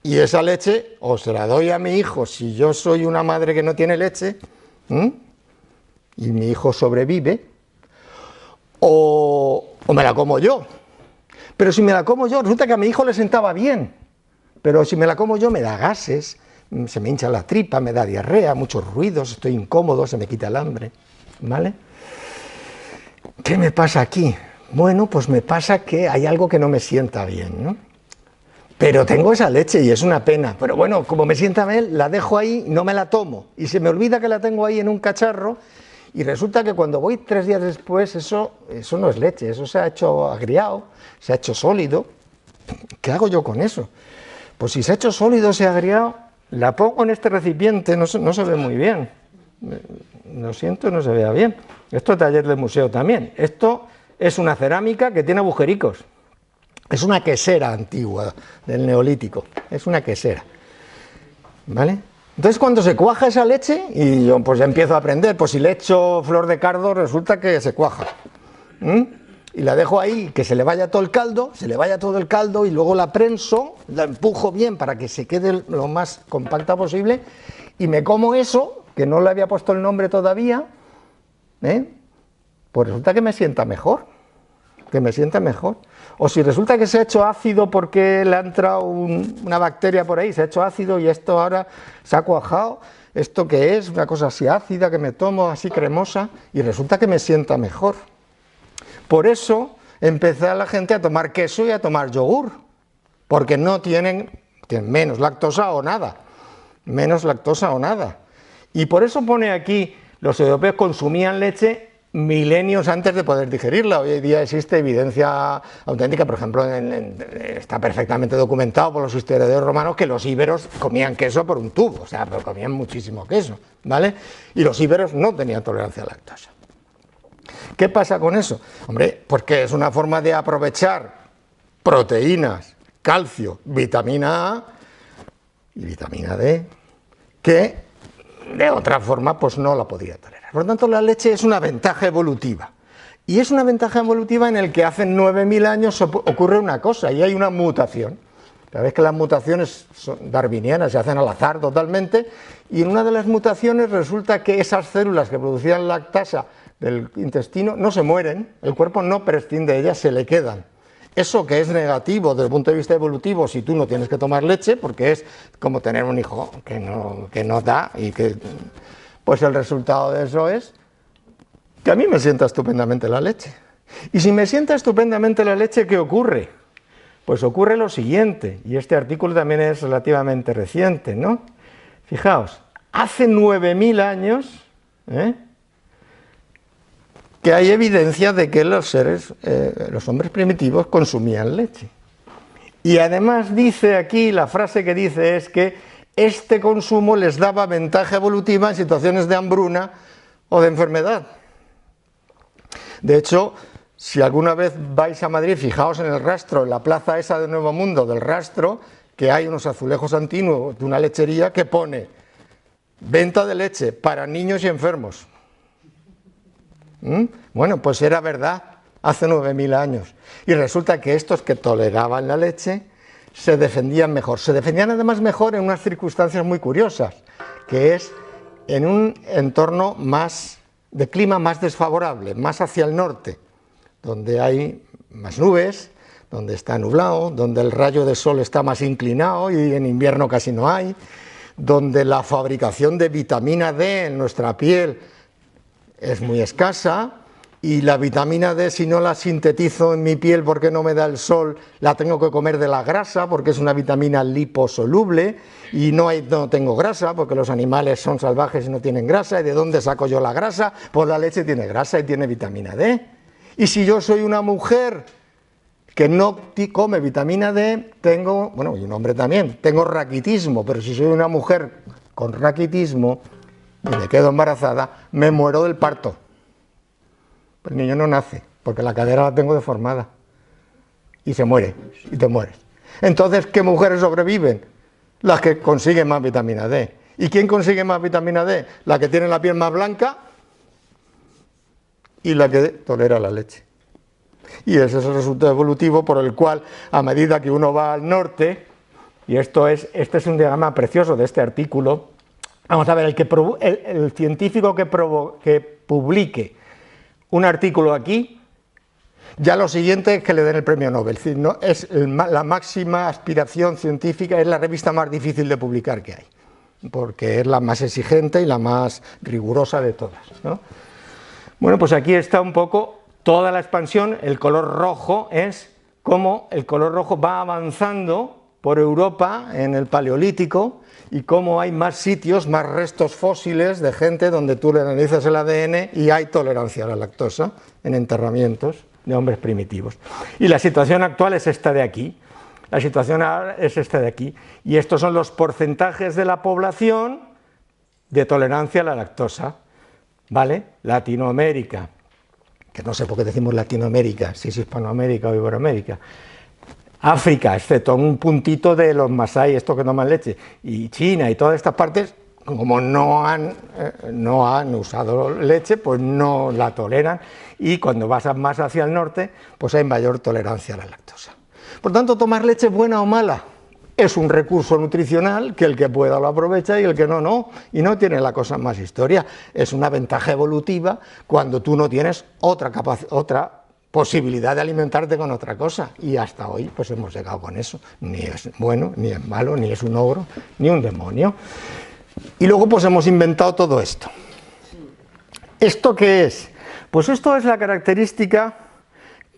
Y esa leche o se la doy a mi hijo si yo soy una madre que no tiene leche, y mi hijo sobrevive, o me la como yo. Pero si me la como yo, resulta que a mi hijo le sentaba bien. Pero si me la como yo me da gases, se me hincha la tripa, me da diarrea, muchos ruidos, estoy incómodo, se me quita el hambre, ¿vale? ¿Qué me pasa aquí? Bueno, pues me pasa que hay algo que no me sienta bien, ¿no? Pero tengo esa leche y es una pena. Pero bueno, como me sienta mal, la dejo ahí, no me la tomo. Y se me olvida que la tengo ahí en un cacharro y resulta que cuando voy 3 días después, eso no es leche, eso se ha hecho agriado, se ha hecho sólido. ¿Qué hago yo con eso? Pues si se ha hecho sólido ese agregado, la pongo en este recipiente, no se ve muy bien. Lo siento, no se vea bien. Esto es taller del museo también. Esto es una cerámica que tiene agujericos. Es una quesera antigua del Neolítico. Es una quesera. ¿Vale? Entonces cuando se cuaja esa leche, y yo pues empiezo a aprender, pues si le echo flor de cardo resulta que se cuaja. Y la dejo ahí, que se le vaya todo el caldo, y luego la prenso, la empujo bien para que se quede lo más compacta posible, y me como eso, que no le había puesto el nombre todavía, pues resulta que me sienta mejor, O si resulta que se ha hecho ácido porque le ha entrado una bacteria por ahí, se ha hecho ácido y esto ahora se ha cuajado, ¿esto qué es? Una cosa así ácida que me tomo, así cremosa, y resulta que me sienta mejor. Por eso empezó la gente a tomar queso y a tomar yogur, porque no tienen menos lactosa o nada, Y por eso pone aquí, los europeos consumían leche milenios antes de poder digerirla. Hoy día existe evidencia auténtica, por ejemplo, está perfectamente documentado por los historiadores romanos que los íberos comían queso por un tubo, o sea, pero comían muchísimo queso, ¿vale? Y los íberos no tenían tolerancia a la lactosa. ¿Qué pasa con eso? Hombre, pues que es una forma de aprovechar proteínas, calcio, vitamina A y vitamina D, que de otra forma pues no la podría tolerar. Por lo tanto, la leche es una ventaja evolutiva. Y es una ventaja evolutiva en el que hace 9.000 años ocurre una cosa, y hay una mutación. Sabéis que las mutaciones son darwinianas, se hacen al azar totalmente, y en una de las mutaciones resulta que esas células que producían lactasa del intestino no se mueren, el cuerpo no prescinde de ellas, se le quedan. Eso que es negativo desde el punto de vista evolutivo si tú no tienes que tomar leche, porque es como tener un hijo que no da, y que pues el resultado de eso es que a mí me sienta estupendamente la leche. Y si me sienta estupendamente la leche, ¿qué ocurre? Pues ocurre lo siguiente, y este artículo también es relativamente reciente, ¿no? Fijaos, hace 9.000 años, que hay evidencia de que los hombres primitivos consumían leche. Y además dice aquí, la frase que dice es que este consumo les daba ventaja evolutiva en situaciones de hambruna o de enfermedad. De hecho, si alguna vez vais a Madrid, fijaos en el rastro, en la plaza esa de Nuevo Mundo, del rastro, que hay unos azulejos antiguos de una lechería que pone venta de leche para niños y enfermos. Bueno, pues era verdad hace 9.000 años. Y resulta que estos que toleraban la leche se defendían mejor. Se defendían además mejor en unas circunstancias muy curiosas, que es en un entorno de clima más desfavorable, más hacia el norte, donde hay más nubes, donde está nublado, donde el rayo de sol está más inclinado y en invierno casi no hay, donde la fabricación de vitamina D en nuestra piel es muy escasa, y la vitamina D, si no la sintetizo en mi piel porque no me da el sol, la tengo que comer de la grasa, porque es una vitamina liposoluble, y no tengo grasa, porque los animales son salvajes y no tienen grasa. ¿Y de dónde saco yo la grasa? Pues la leche tiene grasa y tiene vitamina D. Y si yo soy una mujer que no come vitamina D, y un hombre también, tengo raquitismo, pero si soy una mujer con raquitismo y me quedo embarazada, me muero del parto. El niño no nace, porque la cadera la tengo deformada. Y se muere, y te mueres. Entonces, ¿qué mujeres sobreviven? Las que consiguen más vitamina D. ¿Y quién consigue más vitamina D? La que tiene la piel más blanca y la que tolera la leche. Y ese es el resultado evolutivo por el cual, a medida que uno va al norte, y este es un diagrama precioso de este artículo. Vamos a ver, el científico que publique un artículo aquí, ya lo siguiente es que le den el premio Nobel. Es decir, la máxima aspiración científica, es la revista más difícil de publicar que hay, porque es la más exigente y la más rigurosa de todas, ¿no? Bueno, pues aquí está un poco toda la expansión. El color rojo es cómo el color rojo va avanzando por Europa en el Paleolítico, y cómo hay más sitios, más restos fósiles de gente donde tú le analizas el ADN y hay tolerancia a la lactosa en enterramientos de hombres primitivos. Y la situación actual es esta de aquí. La situación ahora es esta de aquí. Y estos son los porcentajes de la población de tolerancia a la lactosa. ¿Vale? Latinoamérica, que no sé por qué decimos Latinoamérica, si es Hispanoamérica o Iberoamérica. África, excepto un puntito de los masái, estos que toman leche, y China y todas estas partes, como no han usado leche, pues no la toleran, y cuando vas más hacia el norte, pues hay mayor tolerancia a la lactosa. Por tanto, tomar leche buena o mala es un recurso nutricional que el que pueda lo aprovecha y el que no, no, y no tiene la cosa más historia. Es una ventaja evolutiva cuando tú no tienes otra posibilidad de alimentarte con otra cosa, y hasta hoy pues hemos llegado con eso. Ni es bueno, ni es malo, ni es un ogro, ni un demonio. Y luego pues hemos inventado todo esto. ¿Esto qué es? Pues esto es la característica.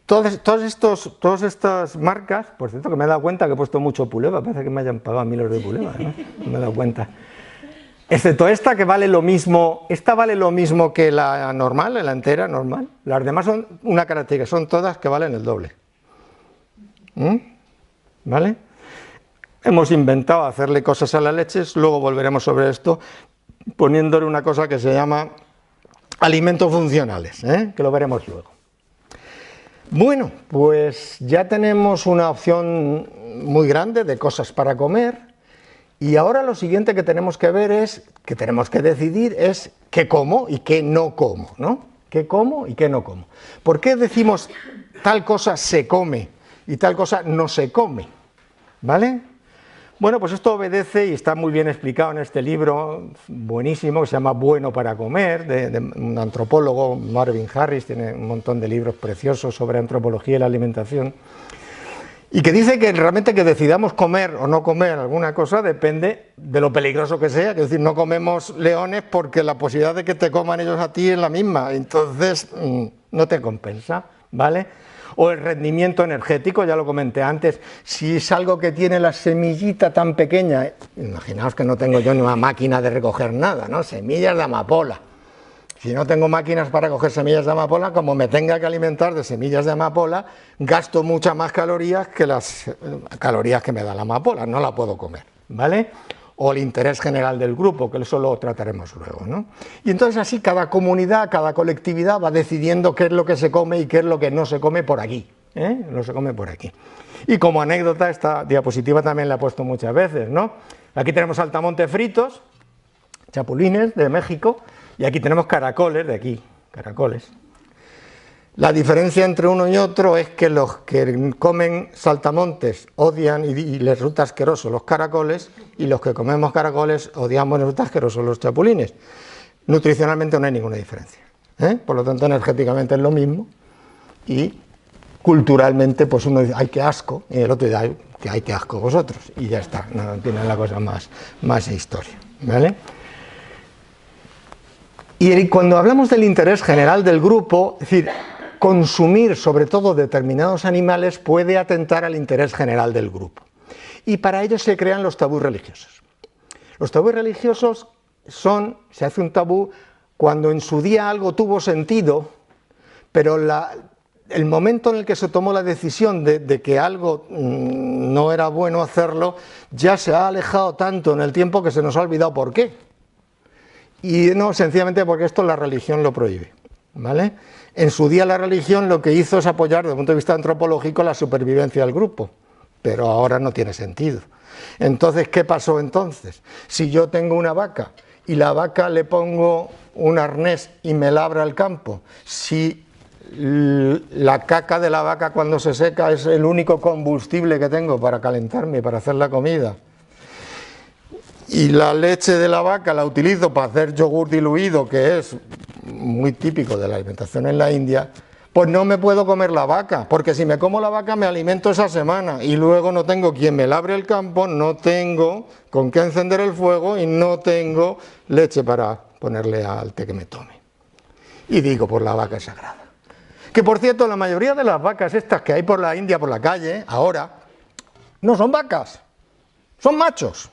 Todas estas marcas, por cierto que me he dado cuenta que he puesto mucho Puleva, parece que me hayan pagado 1000 euros de Puleva, ¿no? Me he dado cuenta. Excepto esta que vale lo mismo, esta vale lo mismo que la normal, la entera normal. Las demás son una característica, son todas que valen el doble. ¿Vale? Hemos inventado hacerle cosas a las leches, luego volveremos sobre esto, poniéndole una cosa que se llama alimentos funcionales, que lo veremos luego. Bueno, pues ya tenemos una opción muy grande de cosas para comer, y ahora lo siguiente que tenemos que ver es, que tenemos que decidir es qué como y qué no como, ¿no? ¿Qué como y qué no como? ¿Por qué decimos tal cosa se come y tal cosa no se come? ¿Vale? Bueno, pues esto obedece, y está muy bien explicado en este libro buenísimo que se llama Bueno para comer, de un antropólogo, Marvin Harris, tiene un montón de libros preciosos sobre antropología y la alimentación, y que dice que realmente que decidamos comer o no comer alguna cosa depende de lo peligroso que sea, es decir, no comemos leones porque la posibilidad de que te coman ellos a ti es la misma, entonces no te compensa, ¿vale? O el rendimiento energético, ya lo comenté antes, si es algo que tiene la semillita tan pequeña, imaginaos que no tengo yo ni una máquina de recoger nada, ¿no? Semillas de amapola. Si no tengo máquinas para recoger semillas de amapola, como me tenga que alimentar de semillas de amapola, gasto muchas más calorías que las calorías que me da la amapola, no la puedo comer, ¿vale? O el interés general del grupo, que eso lo trataremos luego, ¿no? Y entonces así cada comunidad, cada colectividad va decidiendo qué es lo que se come y qué es lo que no se come por aquí, no se come por aquí. Y como anécdota, esta diapositiva también la he puesto muchas veces, ¿no? Aquí tenemos saltamontes fritos, chapulines de México, y aquí tenemos caracoles de aquí, caracoles. La diferencia entre uno y otro es que los que comen saltamontes odian y les resulta asqueroso los caracoles, y los que comemos caracoles odiamos y nos resulta asqueroso los chapulines. Nutricionalmente no hay ninguna diferencia, por lo tanto energéticamente es lo mismo, y culturalmente pues uno dice, ¡ay, qué asco!, y el otro dice, ¡ay, qué asco vosotros!, y ya está, no tiene la cosa más historia, ¿vale? Y cuando hablamos del interés general del grupo, es decir, consumir sobre todo determinados animales puede atentar al interés general del grupo. Y para ello se crean los tabús religiosos. Los tabús religiosos se hace un tabú cuando en su día algo tuvo sentido, pero el momento en el que se tomó la decisión de que algo no era bueno hacerlo, ya se ha alejado tanto en el tiempo que se nos ha olvidado por qué. Y no, sencillamente porque esto la religión lo prohíbe, ¿vale? En su día la religión lo que hizo es apoyar desde el punto de vista antropológico la supervivencia del grupo, pero ahora no tiene sentido. Entonces, ¿qué pasó entonces? Si yo tengo una vaca y la vaca le pongo un arnés y me labra el campo, si la caca de la vaca cuando se seca es el único combustible que tengo para calentarme, para hacer la comida, y la leche de la vaca la utilizo para hacer yogur diluido, que es muy típico de la alimentación en la India, pues no me puedo comer la vaca, porque si me como la vaca me alimento esa semana y luego no tengo quien me labre el campo, no tengo con qué encender el fuego y no tengo leche para ponerle al té que me tome. Y digo, pues la vaca es sagrada. Que por cierto, la mayoría de las vacas estas que hay por la India, por la calle, ahora, no son vacas, son machos.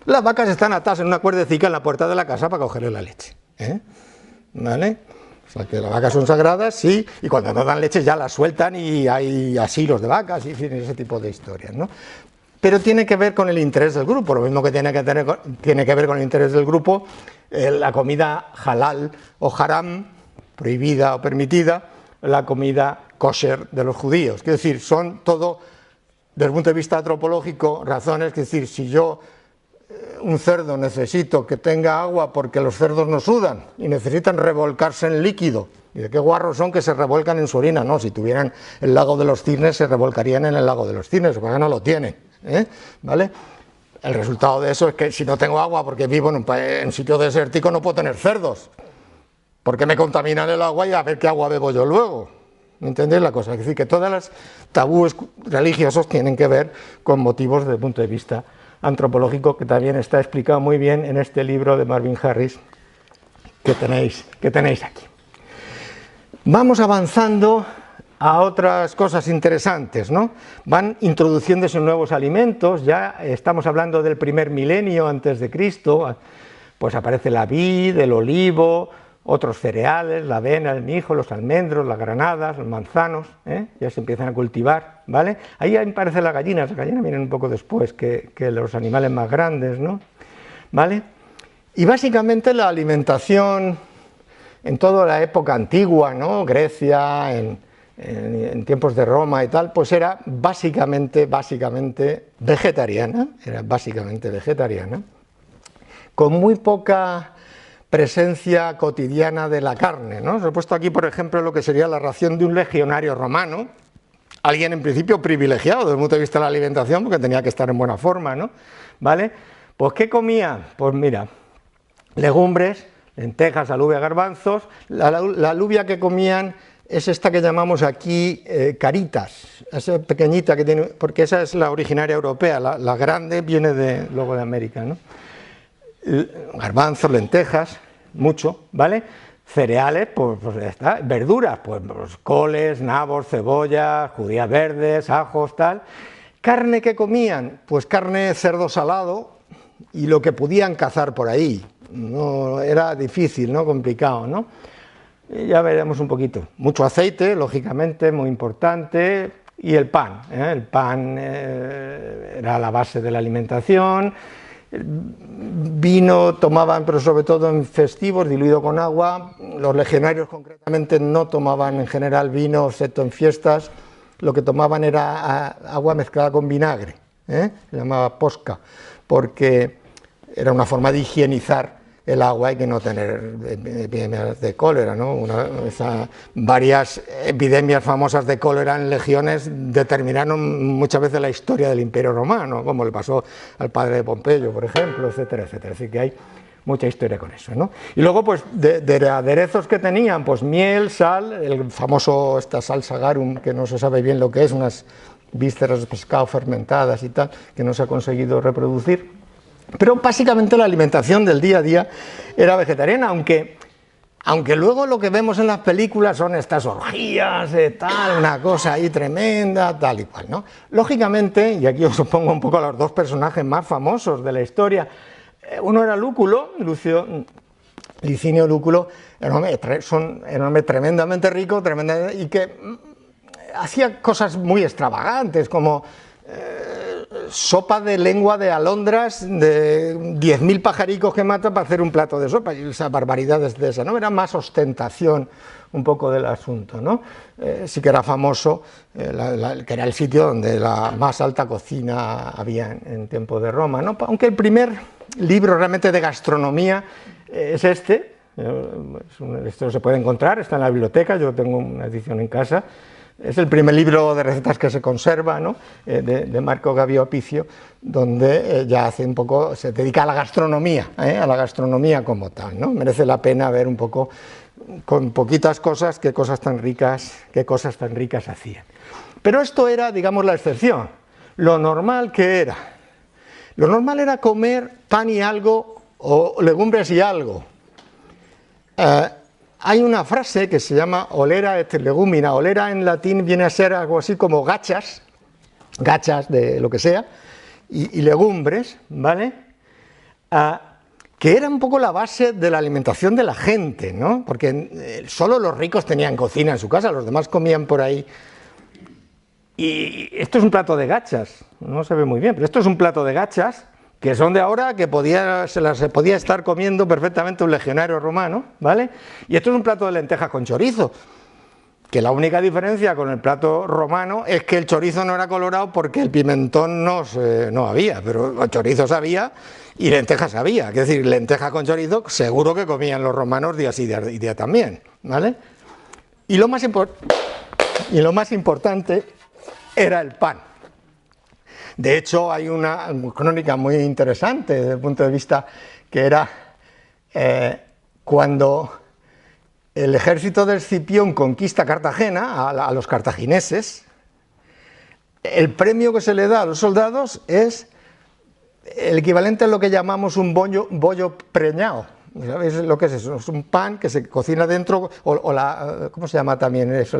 Las vacas están atadas en una cuerdecica en la puerta de la casa para cogerle la leche, ¿vale? O sea, que las vacas son sagradas, sí, y cuando no dan leche ya las sueltan y hay asilos de vacas y ese tipo de historias, ¿no? Pero tiene que ver con el interés del grupo, lo mismo que tiene que ver con el interés del grupo la comida halal o haram, prohibida o permitida, la comida kosher de los judíos. Es decir, son todo, desde el punto de vista antropológico, razones, es decir, si yo, un cerdo, necesito que tenga agua porque los cerdos no sudan y necesitan revolcarse en líquido, ¿y de qué guarros son que se revuelcan en su orina? No, si tuvieran el lago de los cisnes se revolcarían en el lago de los cisnes, porque no lo tienen, ¿vale? El resultado de eso es que si no tengo agua porque vivo en un sitio desértico no puedo tener cerdos, porque me contaminan el agua y a ver qué agua bebo yo luego. ¿Me entendéis la cosa? Es decir, que todas las tabúes religiosos tienen que ver con motivos desde el punto de vista antropológico, que también está explicado muy bien en este libro de Marvin Harris que tenéis aquí. Vamos avanzando a otras cosas interesantes, ¿no? Van introduciéndose nuevos alimentos, ya estamos hablando del primer milenio antes de Cristo, pues aparece la vid, el olivo, otros cereales, la avena, el mijo, los almendros, las granadas, los manzanos, ya se empiezan a cultivar, ¿vale? Ahí aparecen las gallinas vienen un poco después que los animales más grandes, ¿no? ¿Vale? Y básicamente la alimentación en toda la época antigua, ¿no? Grecia, en tiempos de Roma y tal, pues era básicamente vegetariana, con muy poca presencia cotidiana de la carne, ¿no? Os he puesto aquí, por ejemplo, lo que sería la ración de un legionario romano, alguien en principio privilegiado desde el punto de vista de la alimentación, porque tenía que estar en buena forma, ¿no? ¿Vale? Pues ¿qué comía? Pues mira, legumbres, lentejas, alubia, garbanzos. La alubia que comían es esta que llamamos aquí caritas, esa pequeñita que tiene, porque esa es la originaria europea, la grande viene luego de América, ¿no? Garbanzos, lentejas, mucho, ¿vale? Cereales, pues ya está. Verduras, pues coles, nabos, cebollas, judías verdes, ajos, tal. Carne que comían, pues carne, cerdo salado y lo que podían cazar por ahí. No era difícil, ¿no? Complicado, ¿no? Y ya veremos un poquito. Mucho aceite, lógicamente, muy importante, y el pan. El pan era la base de la alimentación. Vino tomaban, pero sobre todo en festivos, diluido con agua. Los legionarios concretamente no tomaban en general vino, excepto en fiestas. Lo que tomaban era agua mezclada con vinagre, se llamaba posca, porque era una forma de higienizar el agua y que no tener epidemias de cólera, ¿no? Varias epidemias famosas de cólera en legiones determinaron muchas veces la historia del Imperio Romano, como le pasó al padre de Pompeyo, por ejemplo, etcétera, etcétera. Así que hay mucha historia con eso, ¿no? Y luego, pues, de aderezos que tenían, pues miel, sal, el famoso, esta salsa garum, que no se sabe bien lo que es, unas vísceras de pescado fermentadas y tal, que no se ha conseguido reproducir. Pero básicamente la alimentación del día a día era vegetariana, aunque luego lo que vemos en las películas son estas orgías, tal, una cosa ahí tremenda, tal y cual, ¿no? Lógicamente, y aquí os pongo un poco a los dos personajes más famosos de la historia, uno era Lúculo, Licinio Lúculo, era un hombre tremendamente rico, y que hacía cosas muy extravagantes, como sopa de lengua de alondras de 10.000 pajaricos que mata para hacer un plato de sopa, y esas barbaridades de esa, ¿no? Era más ostentación un poco del asunto, ¿no? Sí que era famoso, que era el sitio donde la más alta cocina había en tiempo de Roma, ¿no? Aunque el primer libro realmente de gastronomía es este, esto se puede encontrar, está en la biblioteca, yo tengo una edición en casa. Es el primer libro de recetas que se conserva, ¿no? De Marco Gabio Apicio, donde ya hace un poco, se dedica a la gastronomía como tal, ¿no? Merece la pena ver un poco, con poquitas cosas, qué cosas tan ricas hacían. Pero esto era, digamos, la excepción. Lo normal, ¿qué era? Lo normal era comer pan y algo, o legumbres y algo. Hay una frase que se llama olera et legumina. Olera en latín viene a ser algo así como gachas de lo que sea, y legumbres, ¿vale? que era un poco la base de la alimentación de la gente, ¿no? Porque solo los ricos tenían cocina en su casa, los demás comían por ahí. Y esto es un plato de gachas, no se ve muy bien, pero esto es un plato de gachas, que son de ahora, que se podía estar comiendo perfectamente un legionario romano, ¿vale? Y esto es un plato de lentejas con chorizo, que la única diferencia con el plato romano es que el chorizo no era colorado porque el pimentón no había, pero chorizos había y lentejas había, es decir, lentejas con chorizo seguro que comían los romanos día sí y día también, ¿vale? Y lo más importante era el pan. De hecho, hay una crónica muy interesante desde el punto de vista que era cuando el ejército de Escipión conquista Cartagena, a los cartagineses, el premio que se le da a los soldados es el equivalente a lo que llamamos un bollo preñado. ¿Sabéis lo que es eso? Es un pan que se cocina dentro, ¿cómo se llama también eso?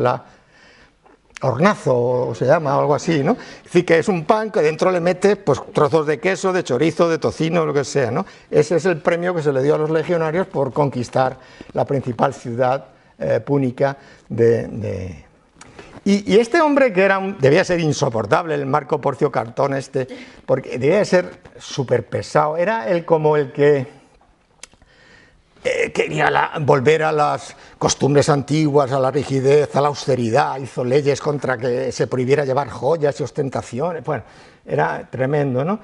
Hornazo se llama, o algo así, ¿no? Es decir, que es un pan que dentro le mete pues, trozos de queso, de chorizo, de tocino, lo que sea, ¿no? Ese es el premio que se le dio a los legionarios por conquistar la principal ciudad púnica Y este hombre que debía ser insoportable, el Marco Porcio Cartón porque debía ser súper pesado, era como el que quería volver a las costumbres antiguas, a la rigidez, a la austeridad, hizo leyes contra que se prohibiera llevar joyas y ostentaciones, bueno, era tremendo, ¿no?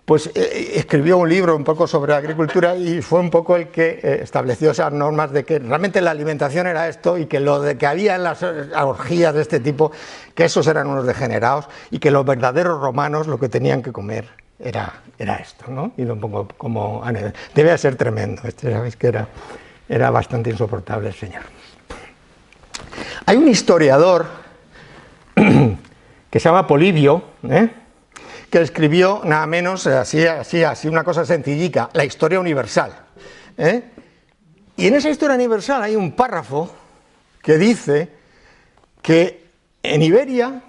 Pues escribió un libro un poco sobre agricultura y fue un poco el que estableció esas normas de que realmente la alimentación era esto y que lo de que había en las orgías de este tipo, que esos eran unos degenerados y que los verdaderos romanos lo que tenían que comer era esto, ¿no? Y un poco como debía ser tremendo, sabéis que era bastante insoportable el señor. Hay un historiador que se llama Polibio, que escribió nada menos, así una cosa sencillica, la historia universal. Y en esa historia universal hay un párrafo que dice que en Iberia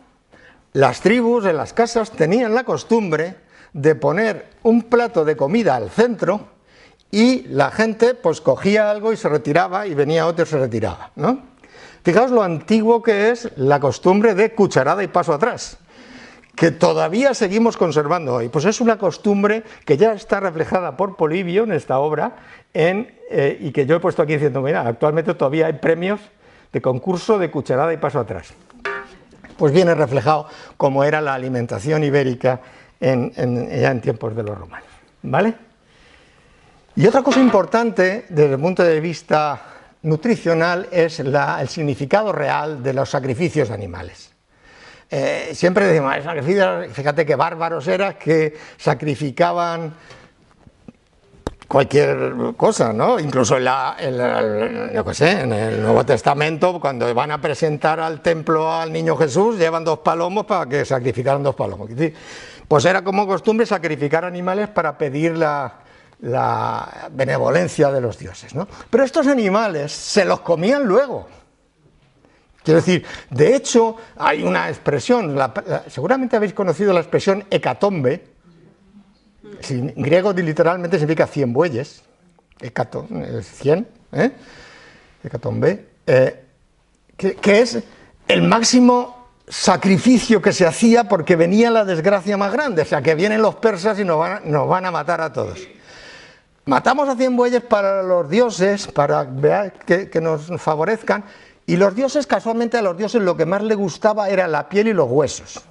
las tribus en las casas tenían la costumbre de poner un plato de comida al centro y la gente pues cogía algo y se retiraba y venía otro y se retiraba, ¿no? Fijaos lo antiguo que es la costumbre de cucharada y paso atrás, que todavía seguimos conservando hoy. Pues es una costumbre que ya está reflejada por Polibio en esta obra y que yo he puesto aquí diciendo, mira, actualmente todavía hay premios de concurso de cucharada y paso atrás. Pues viene reflejado cómo era la alimentación ibérica ya en tiempos de los romanos, ¿vale? Y otra cosa importante desde el punto de vista nutricional es el significado real de los sacrificios animales. Siempre decimos, fíjate qué bárbaros eran que sacrificaban cualquier cosa, ¿no? Incluso en el Nuevo Testamento, cuando van a presentar al templo al niño Jesús, llevan 2 palomos para que sacrificaran 2 palomos. Pues era como costumbre sacrificar animales para pedir la benevolencia de los dioses, ¿no? Pero estos animales se los comían luego. Quiero decir, de hecho, hay una expresión, seguramente habéis conocido la expresión hecatombe, en griego literalmente significa 100 bueyes, hecato, 100, hecatombe, que es el máximo sacrificio que se hacía porque venía la desgracia más grande, o sea, que vienen los persas y nos van a matar a todos. Matamos a 100 bueyes para los dioses, para que nos favorezcan. Y los dioses, casualmente a los dioses lo que más les gustaba era la piel y los huesos,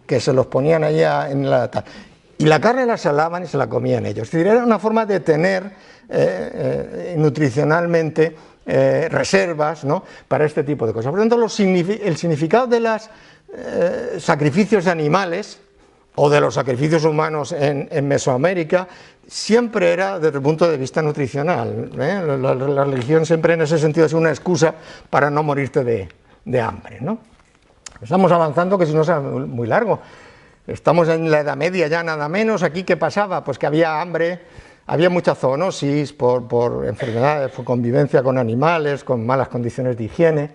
que se los ponían allá en la tal. Y la carne la salaban y se la comían ellos. Es decir, era una forma de tener nutricionalmente reservas, ¿no?, para este tipo de cosas. Por lo tanto, el significado de los sacrificios de animales o de los sacrificios humanos en Mesoamérica siempre era desde el punto de vista nutricional. La religión siempre en ese sentido es una excusa para no morirte de hambre, ¿no? Estamos avanzando, que si no es muy largo. Estamos en la Edad Media ya nada menos. Aquí, ¿qué pasaba? Pues que había hambre, había mucha zoonosis por enfermedades, por convivencia con animales, con malas condiciones de higiene,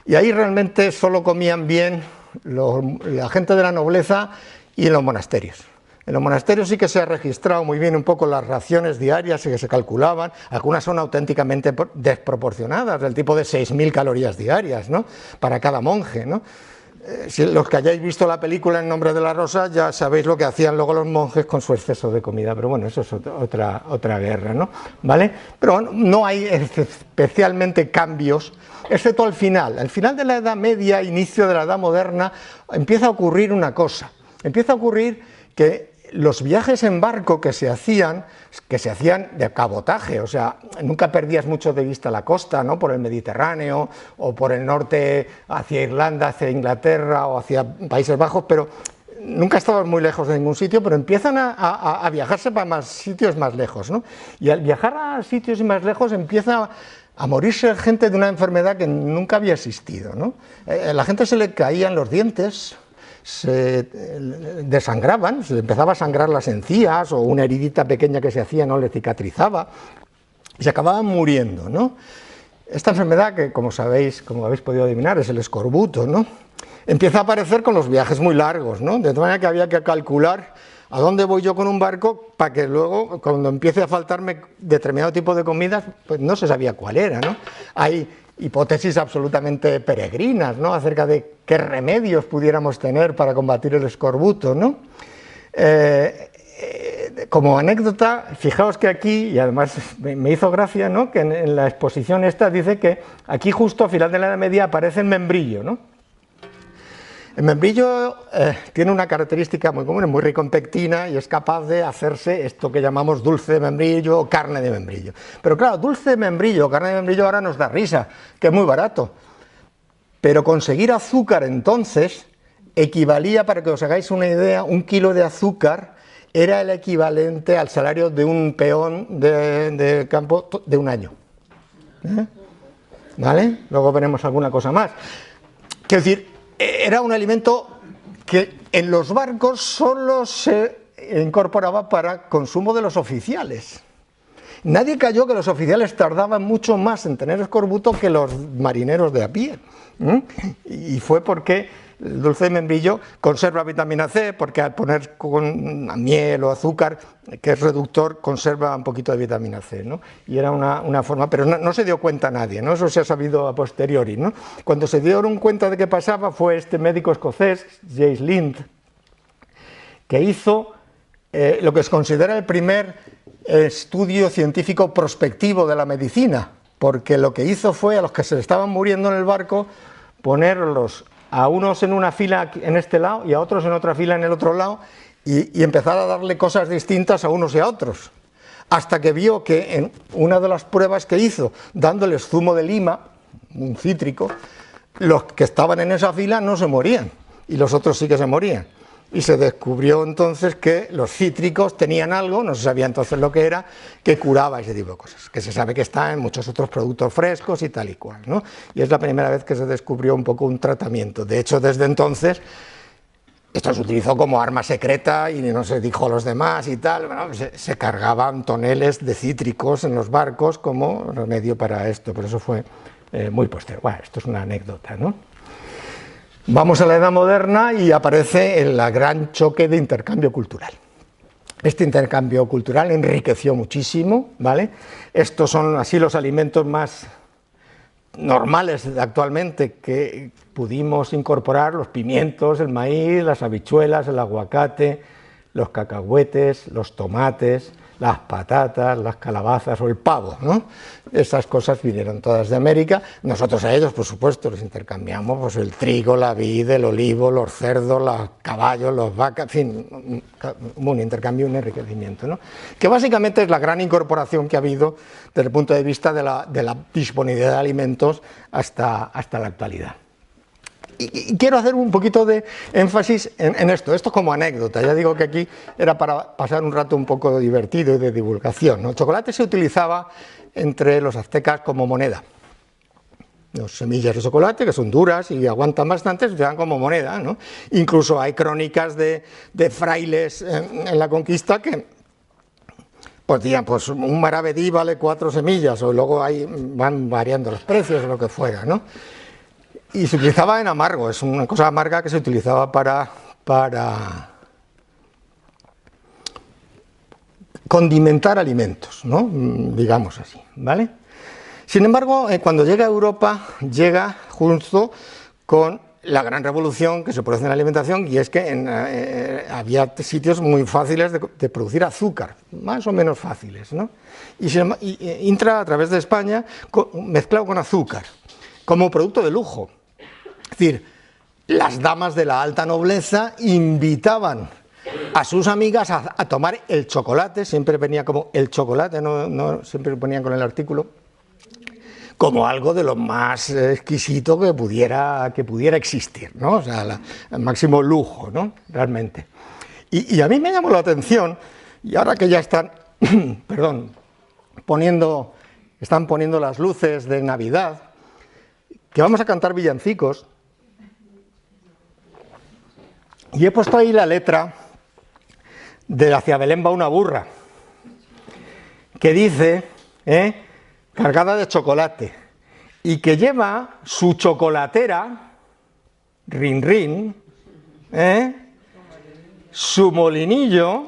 y ahí realmente solo comían bien la gente de la nobleza y en los monasterios. En los monasterios sí que se ha registrado muy bien un poco las raciones diarias que se calculaban, algunas son auténticamente desproporcionadas, del tipo de 6.000 calorías diarias, ¿no?, para cada monje, ¿no? Si los que hayáis visto la película En nombre de la rosa ya sabéis lo que hacían luego los monjes con su exceso de comida, pero bueno, eso es otra guerra, ¿no? ¿Vale? Pero bueno, no hay especialmente cambios, excepto al final de la Edad Media, inicio de la Edad Moderna, empieza a ocurrir una cosa, empieza a ocurrir que los viajes en barco que se hacían de cabotaje, o sea, nunca perdías mucho de vista la costa, ¿no?, por el Mediterráneo, o por el norte hacia Irlanda, hacia Inglaterra, o hacia Países Bajos, pero nunca estabas muy lejos de ningún sitio, pero empiezan a viajarse para más sitios más lejos, ¿no? Y al viajar a sitios más lejos empieza a morirse gente de una enfermedad que nunca había existido, ¿no? A la gente se le caían los dientes, se desangraban, se empezaba a sangrar las encías, o una heridita pequeña que se hacía no le cicatrizaba, y se acababan muriendo, ¿no? Esta enfermedad, que como sabéis, como habéis podido adivinar, es el escorbuto, ¿no?, empieza a aparecer con los viajes muy largos, ¿no?, de manera que había que calcular a dónde voy yo con un barco para que luego, cuando empiece a faltarme determinado tipo de comidas, pues no se sabía cuál era, ¿no? Hay hipótesis absolutamente peregrinas, ¿no?, acerca de qué remedios pudiéramos tener para combatir el escorbuto, ¿no? Como anécdota, fijaos que aquí, y además me hizo gracia, ¿no?, que en la exposición esta dice que aquí justo a final de la Edad Media aparece el membrillo, ¿no? El membrillo tiene una característica muy común, es muy rico en pectina y es capaz de hacerse esto que llamamos dulce de membrillo o carne de membrillo. Pero claro, dulce de membrillo o carne de membrillo ahora nos da risa, que es muy barato. Pero conseguir azúcar entonces equivalía, para que os hagáis una idea, 1 kilo de azúcar era el equivalente al salario de un peón de campo de un año. ¿Vale? Luego veremos alguna cosa más. Quiero decir, era un alimento que en los barcos solo se incorporaba para consumo de los oficiales. Nadie cayó que los oficiales tardaban mucho más en tener escorbuto que los marineros de a pie. Y fue porque el dulce de membrillo conserva vitamina C, porque al poner con miel o azúcar, que es reductor, conserva un poquito de vitamina C, ¿no? Y era una forma, pero no se dio cuenta nadie, ¿no? Eso se ha sabido a posteriori, ¿no? Cuando se dieron cuenta de qué pasaba fue este médico escocés, James Lind, que hizo lo que se considera el primer estudio científico prospectivo de la medicina, porque lo que hizo fue a los que se estaban muriendo en el barco ponerlos a unos en una fila en este lado y a otros en otra fila en el otro lado y empezar a darle cosas distintas a unos y a otros, hasta que vio que en una de las pruebas que hizo, dándoles zumo de lima, un cítrico, los que estaban en esa fila no se morían y los otros sí que se morían. Y se descubrió entonces que los cítricos tenían algo, no se sabía entonces lo que era, que curaba ese tipo de cosas, que se sabe que está en muchos otros productos frescos y tal y cual, ¿no? Y es la primera vez que se descubrió un poco un tratamiento. De hecho, desde entonces, esto se utilizó como arma secreta y no se dijo a los demás y tal, bueno, se cargaban toneles de cítricos en los barcos como remedio para esto, por eso fue muy posterior. Bueno, esto es una anécdota, ¿no? Vamos a la Edad Moderna y aparece el gran choque de intercambio cultural. Este intercambio cultural enriqueció muchísimo, ¿vale? Estos son así los alimentos más normales actualmente que pudimos incorporar: los pimientos, el maíz, las habichuelas, el aguacate, los cacahuetes, los tomates, las patatas, las calabazas o el pavo, ¿no? Esas cosas vinieron todas de América. Nosotros a ellos, por supuesto, les intercambiamos pues, el trigo, la vid, el olivo, los cerdos, los caballos, los vacas, en fin, un intercambio, un enriquecimiento, ¿no? Que básicamente es la gran incorporación que ha habido desde el punto de vista de la disponibilidad de alimentos hasta la actualidad. Y quiero hacer un poquito de énfasis en esto como anécdota. Ya digo que aquí era para pasar un rato un poco divertido y de divulgación, ¿no? El chocolate se utilizaba entre los aztecas como moneda. Las semillas de chocolate, que son duras y aguantan bastante, se utilizan como moneda, ¿no? Incluso hay crónicas de frailes en la conquista que pues decían, pues un maravedí vale 4 semillas, o luego ahí van variando los precios o lo que fuera, ¿no? Y se utilizaba en amargo, es una cosa amarga que se utilizaba para condimentar alimentos, ¿no? Digamos así, ¿vale? Sin embargo, cuando llega a Europa, llega justo con la gran revolución que se produce en la alimentación, y es que había sitios muy fáciles de producir azúcar, más o menos fáciles, ¿no? Y entra a través de España mezclado con azúcar, como producto de lujo. Es decir, las damas de la alta nobleza invitaban a sus amigas a tomar el chocolate, siempre venía como el chocolate, no siempre ponían con el artículo, como algo de lo más exquisito que pudiera existir, ¿no? O sea, el máximo lujo, ¿no? Realmente. Y a mí me llamó la atención, y ahora que ya están, perdón, están poniendo las luces de Navidad, que vamos a cantar villancicos, y he puesto ahí la letra de Hacia Belén va una burra, que dice, cargada de chocolate, y que lleva su chocolatera, rin rin, su molinillo,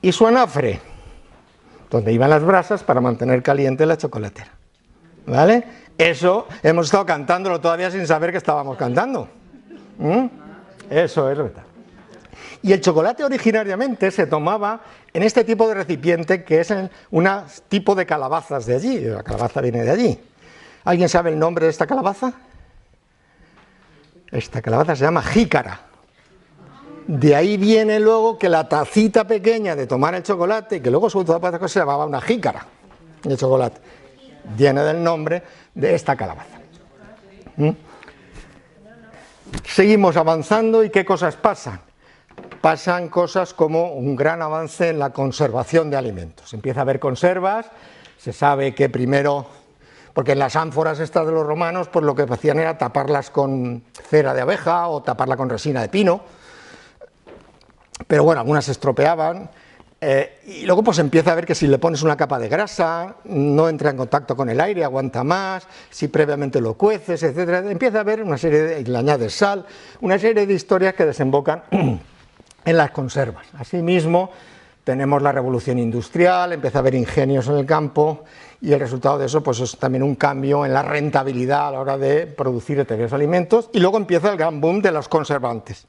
y su anafre, donde iban las brasas para mantener caliente la chocolatera. ¿Vale? Eso hemos estado cantándolo todavía sin saber que estábamos cantando. Eso es verdad. Y el chocolate originariamente se tomaba en este tipo de recipiente, que es un tipo de calabazas de allí. La calabaza viene de allí. ¿Alguien sabe el nombre de esta calabaza? Esta calabaza se llama jícara. De ahí viene luego que la tacita pequeña de tomar el chocolate, que luego se llamaba una jícara de chocolate, viene del nombre de esta calabaza. Seguimos avanzando, y ¿qué cosas pasan? Pasan cosas como un gran avance en la conservación de alimentos. Empieza a haber conservas, se sabe que primero, porque en las ánforas estas de los romanos, pues lo que hacían era taparlas con cera de abeja o taparla con resina de pino, pero bueno, algunas se estropeaban, y luego pues empieza a ver que si le pones una capa de grasa, no entra en contacto con el aire, aguanta más, si previamente lo cueces, etcétera. Empieza a haber una serie le añades sal, una serie de historias que desembocan en las conservas. Asimismo, tenemos la revolución industrial, empieza a haber ingenios en el campo, y el resultado de eso pues es también un cambio en la rentabilidad a la hora de producir determinados alimentos, y luego empieza el gran boom de los conservantes.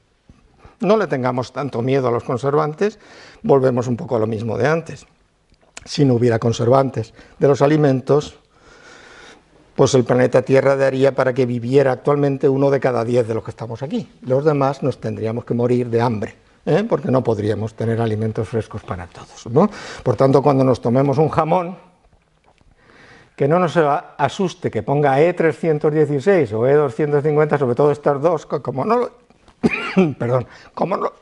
No le tengamos tanto miedo a los conservantes, volvemos un poco a lo mismo de antes. Si no hubiera conservantes de los alimentos, pues el planeta Tierra daría para que viviera actualmente 1 de cada 10 de los que estamos aquí. Los demás nos tendríamos que morir de hambre, porque no podríamos tener alimentos frescos para todos, ¿no? Por tanto, cuando nos tomemos un jamón, que no nos asuste que ponga E316 o E250, sobre todo estas dos, como no lo... Perdón, como no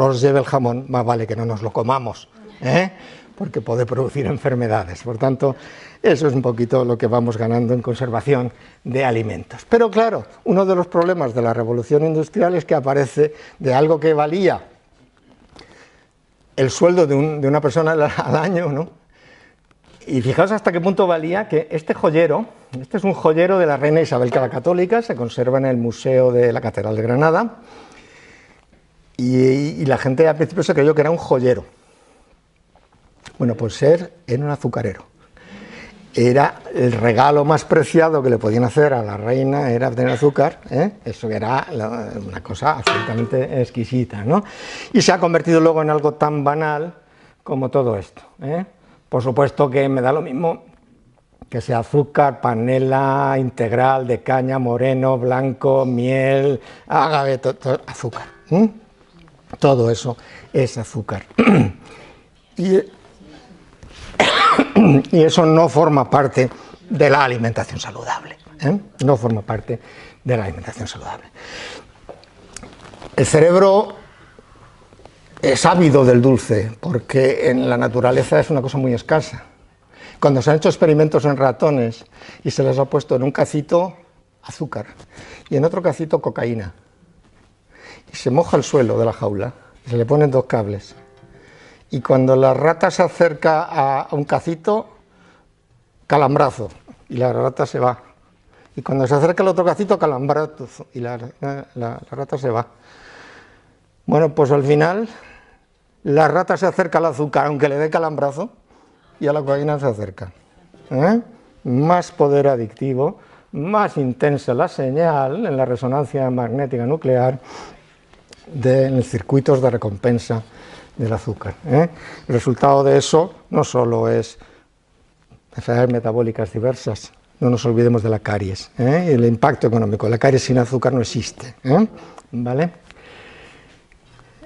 nos lleve el jamón, más vale que no nos lo comamos, porque puede producir enfermedades. Por tanto, eso es un poquito lo que vamos ganando en conservación de alimentos. Pero claro, uno de los problemas de la revolución industrial es que aparece de algo que valía el sueldo de una persona al año, ¿no? Y fijaos hasta qué punto valía que este joyero, este es un joyero de la reina Isabel la Católica, se conserva en el Museo de la Catedral de Granada, y la gente al principio se creyó que era un joyero. Bueno, pues era un azucarero. Era el regalo más preciado que le podían hacer a la reina, era tener azúcar, eso era una cosa absolutamente exquisita, ¿no? Y se ha convertido luego en algo tan banal como todo esto, Por supuesto que me da lo mismo que sea azúcar, panela, integral, de caña, moreno, blanco, miel, agave, azúcar. Todo eso es azúcar. Y eso no forma parte de la alimentación saludable. No forma parte de la alimentación saludable. El cerebro es ávido del dulce, porque en la naturaleza es una cosa muy escasa. Cuando se han hecho experimentos en ratones y se les ha puesto en un cacito azúcar y en otro cacito cocaína, y se moja el suelo de la jaula, y se le ponen 2 cables, y cuando la rata se acerca a un cacito, calambrazo, y la rata se va. Y cuando se acerca el otro cacito, calambrazo, y la rata se va. Bueno, pues al final la rata se acerca al azúcar, aunque le dé calambrazo, y a la cocaína se acerca. Más poder adictivo, más intensa la señal en la resonancia magnética nuclear en los circuitos de recompensa del azúcar. El resultado de eso no solo es enfermedades metabólicas diversas, no nos olvidemos de la caries, y el impacto económico. La caries sin azúcar no existe, ¿vale?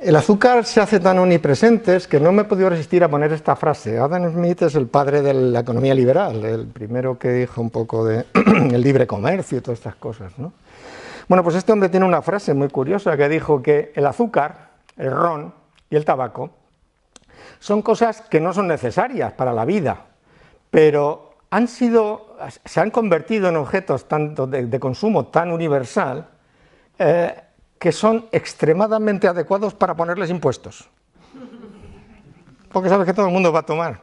El azúcar se hace tan omnipresente que no me he podido resistir a poner esta frase. Adam Smith es el padre de la economía liberal, el primero que dijo un poco de el libre comercio y todas estas cosas, ¿no? Bueno, pues este hombre tiene una frase muy curiosa que dijo que el azúcar, el ron y el tabaco son cosas que no son necesarias para la vida, pero se han convertido en objetos tanto de consumo tan universal que son extremadamente adecuados para ponerles impuestos. Porque sabes que todo el mundo va a tomar.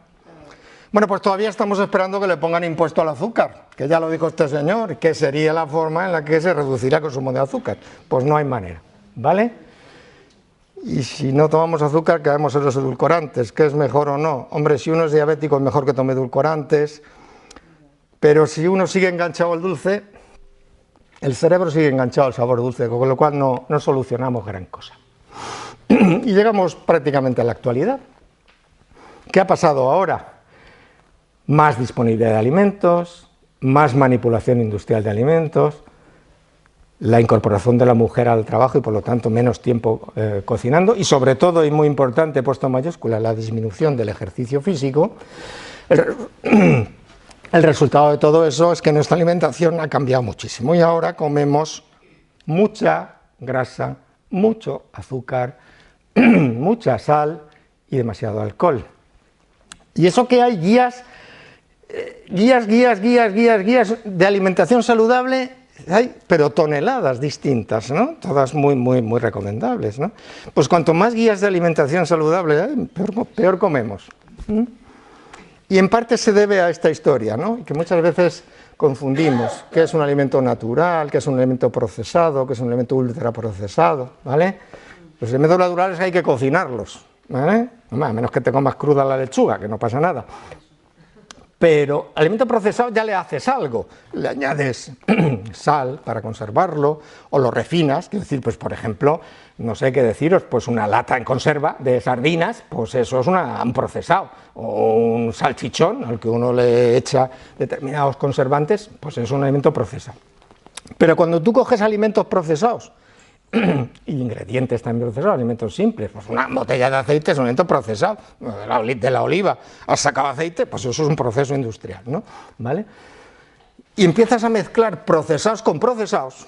Bueno, pues todavía estamos esperando que le pongan impuesto al azúcar, que ya lo dijo este señor, que sería la forma en la que se reducirá el consumo de azúcar. Pues no hay manera, ¿vale? Y si no tomamos azúcar, caemos en los edulcorantes, ¿qué es mejor o no? Hombre, si uno es diabético es mejor que tome edulcorantes, pero si uno sigue enganchado al dulce, el cerebro sigue enganchado al sabor dulce, con lo cual no solucionamos gran cosa. Y llegamos prácticamente a la actualidad. ¿Qué ha pasado ahora? Más disponibilidad de alimentos, más manipulación industrial de alimentos, la incorporación de la mujer al trabajo y por lo tanto menos tiempo cocinando, y sobre todo, y muy importante, puesto en mayúscula, la disminución del ejercicio físico. El resultado de todo eso es que nuestra alimentación ha cambiado muchísimo y ahora comemos mucha grasa, mucho azúcar, mucha sal y demasiado alcohol. Y eso que hay guías de alimentación saludable, hay, pero toneladas distintas, ¿no? Todas muy recomendables, ¿no? Pues cuanto más guías de alimentación saludable hay, peor comemos. Y en parte se debe a esta historia, ¿no? Que muchas veces confundimos qué es un alimento natural, qué es un alimento procesado, qué es un alimento ultraprocesado, ¿vale? Los alimentos naturales hay que cocinarlos, ¿vale? A menos que te comas cruda la lechuga, que no pasa nada. Pero al alimento procesado ya le haces algo, le añades sal para conservarlo, o lo refinas, quiero decir, pues por ejemplo, no sé qué deciros, pues una lata en conserva de sardinas, pues eso es un procesado, o un salchichón al que uno le echa determinados conservantes, pues es un alimento procesado. Pero cuando tú coges alimentos procesados, y ingredientes también procesados, alimentos simples, pues una botella de aceite es un alimento procesado, de la oliva, has sacado aceite, pues eso es un proceso industrial, ¿no? ¿Vale? Y empiezas a mezclar procesados con procesados,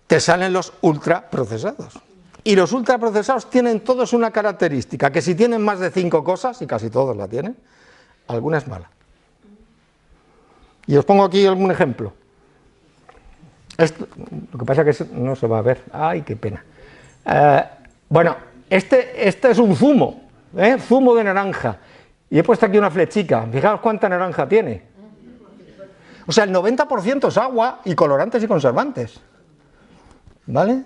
te salen los ultraprocesados. Y los ultraprocesados tienen todos una característica, que si tienen más de 5 cosas, y casi todos la tienen, alguna es mala. Y os pongo aquí algún ejemplo. Esto, lo que pasa es que no se va a ver. ¡Ay, qué pena! Bueno, este es un zumo, zumo de naranja. Y he puesto aquí una flechica. Fijaos cuánta naranja tiene. O sea, el 90% es agua y colorantes y conservantes. ¿Vale?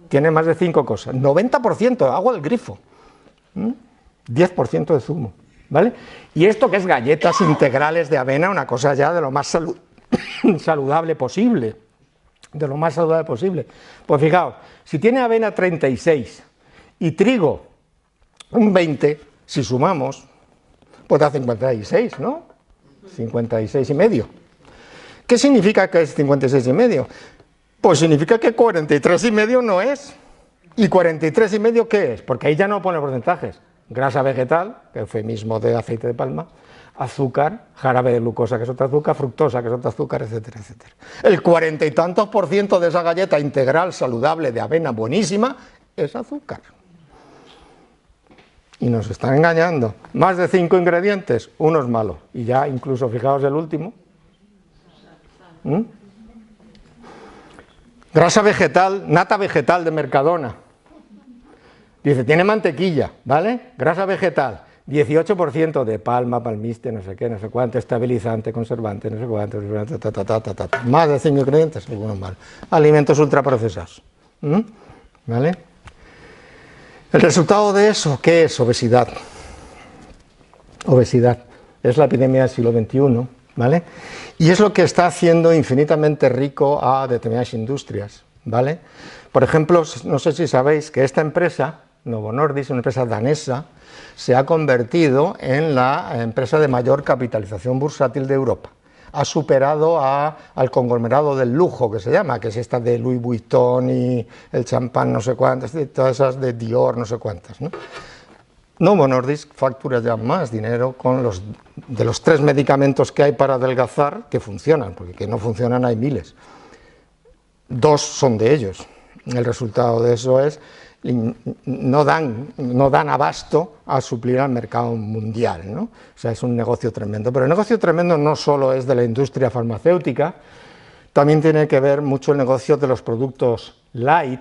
Tiene más de 5 cosas. 90% agua del grifo. 10% de zumo. ¿Vale? Y esto que es galletas integrales de avena, una cosa ya de lo más saludable posible. De lo más saludable posible. Pues fijaos, si tiene avena 36 y trigo un 20, si sumamos, pues da 56, ¿no? 56 y medio. ¿Qué significa que es 56 y medio? Pues significa que 43 y medio no es. ¿Y 43 y medio qué es? Porque ahí ya no pone porcentajes. Grasa vegetal, que es eufemismo de aceite de palma, azúcar, jarabe de glucosa, que es otro azúcar, fructosa, que es otro azúcar, etcétera, etcétera. El 40 y tantos % de esa galleta integral saludable de avena buenísima es azúcar. Y nos están engañando. Más de 5 ingredientes, uno es malo. Y ya incluso, fijaos el último. Grasa vegetal, nata vegetal de Mercadona. Dice, tiene mantequilla, ¿vale? Grasa vegetal. 18% de palma, palmiste, no sé qué, no sé cuánto, estabilizante, conservante, no sé cuánto, más de 5 ingredientes, algunos mal. Alimentos ultraprocesados. ¿Vale? El resultado de eso, ¿qué es? Obesidad. Obesidad. Es la epidemia del siglo XXI, ¿vale? Y es lo que está haciendo infinitamente rico a determinadas industrias, ¿vale? Por ejemplo, no sé si sabéis que esta empresa, Novo Nordisk, una empresa danesa, se ha convertido en la empresa de mayor capitalización bursátil de Europa. Ha superado al conglomerado del lujo, que se llama, que es esta de Louis Vuitton y el champán no sé cuántas, todas esas de Dior no sé cuántas, ¿no? Novo Nordisk factura ya más dinero con de los 3 medicamentos que hay para adelgazar, que funcionan, porque que no funcionan hay miles. 2 son de ellos. El resultado de eso es no dan abasto a suplir al mercado mundial, ¿no? O sea, es un negocio tremendo. Pero el negocio tremendo no solo es de la industria farmacéutica, también tiene que ver mucho el negocio de los productos light,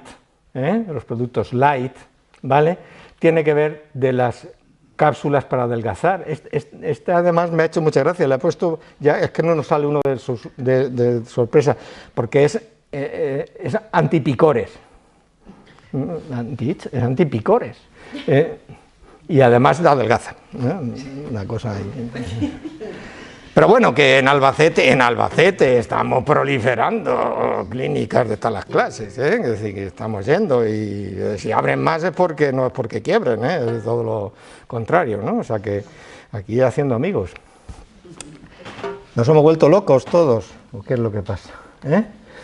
¿vale? Tiene que ver de las cápsulas para adelgazar. Este además me ha hecho mucha gracia, le he puesto, ya es que no nos sale uno de sorpresa, porque es antipicores. Es antipicores. Y además adelgaza. Una cosa ahí. Pero bueno, que en Albacete estamos proliferando clínicas de todas las clases, es decir, que estamos yendo y si abren más es porque no es porque quiebren, es todo lo contrario, ¿no? O sea que aquí haciendo amigos. Nos hemos vuelto locos todos, ¿o qué es lo que pasa?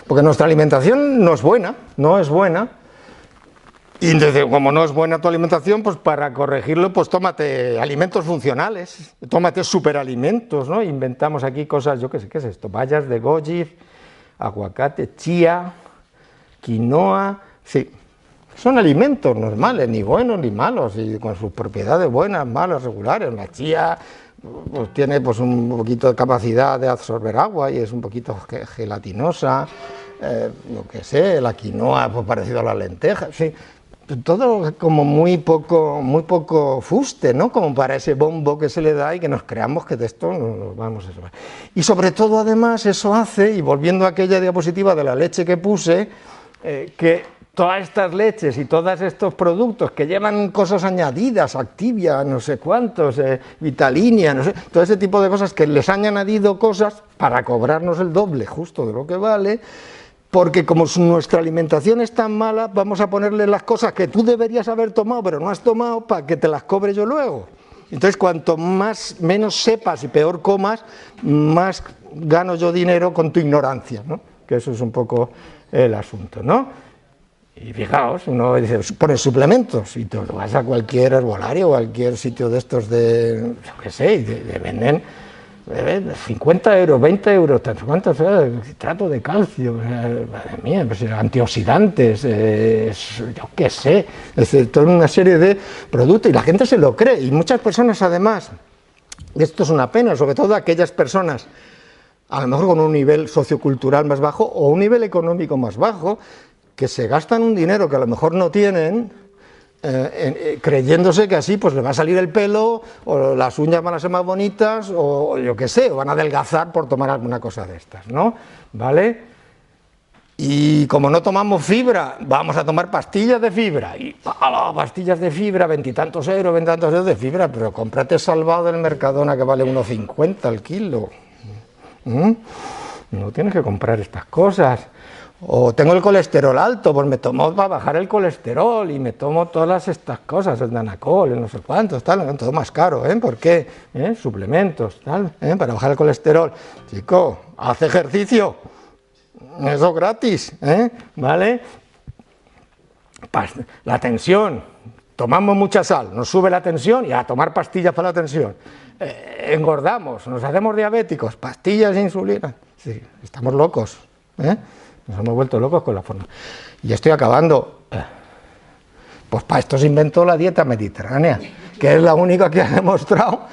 Porque nuestra alimentación no es buena, y como no es buena tu alimentación, pues para corregirlo, pues tómate alimentos funcionales, tómate superalimentos, ¿no? Inventamos aquí cosas, yo qué sé, ¿qué es esto? Bayas de goji, aguacate, chía, quinoa, sí, son alimentos normales, ni buenos ni malos, y con sus propiedades buenas, malas, regulares. La chía pues tiene pues un poquito de capacidad de absorber agua y es un poquito gelatinosa, lo que sé, la quinoa pues parecido a la lenteja, sí. Todo como muy poco fuste, ¿no? Como para ese bombo que se le da y que nos creamos que de esto nos vamos a salvar. Y sobre todo, además, eso hace, y volviendo a aquella diapositiva de la leche que puse, que todas estas leches y todos estos productos que llevan cosas añadidas, Activia, no sé cuántos, Vitalinia, no sé, todo ese tipo de cosas que les han añadido cosas para cobrarnos el doble justo de lo que vale, porque como nuestra alimentación es tan mala, vamos a ponerle las cosas que tú deberías haber tomado, pero no has tomado, para que te las cobre yo luego. Entonces, cuanto menos sepas y peor comas, más gano yo dinero con tu ignorancia, ¿no? Que eso es un poco el asunto, ¿no? Y fijaos, uno dice, pone suplementos, y tú vas a cualquier herbolario, cualquier sitio de estos de, yo qué sé, de venden 50 euros, 20 euros, ¿cuántos? Citrato de calcio, madre mía, pues, antioxidantes, yo qué sé, es decir, toda una serie de productos, y la gente se lo cree, y muchas personas además, esto es una pena, sobre todo aquellas personas, a lo mejor con un nivel sociocultural más bajo, o un nivel económico más bajo, que se gastan un dinero que a lo mejor no tienen, creyéndose que así pues le va a salir el pelo, o las uñas van a ser más bonitas, o yo qué sé, o van a adelgazar por tomar alguna cosa de estas, ¿no? ¿Vale? Y como no tomamos fibra, vamos a tomar pastillas de fibra, y pastillas de fibra, 20 y tantos euros de fibra, pero cómprate Salvado del Mercadona que vale 1,50 el kilo. No tienes que comprar estas cosas. O tengo el colesterol alto, pues me tomo para bajar el colesterol y me tomo todas estas cosas, el Danacol, el no sé cuántos, tal, todo más caro, ¿Por qué? Suplementos, tal, para bajar el colesterol. Chico, haz ejercicio, eso gratis, ¿Vale? La tensión, tomamos mucha sal, nos sube la tensión y a tomar pastillas para la tensión. Engordamos, nos hacemos diabéticos, pastillas de insulina, sí, estamos locos, Nos hemos vuelto locos con la forma. Y estoy acabando. Pues para esto se inventó la dieta mediterránea, que es la única que ha demostrado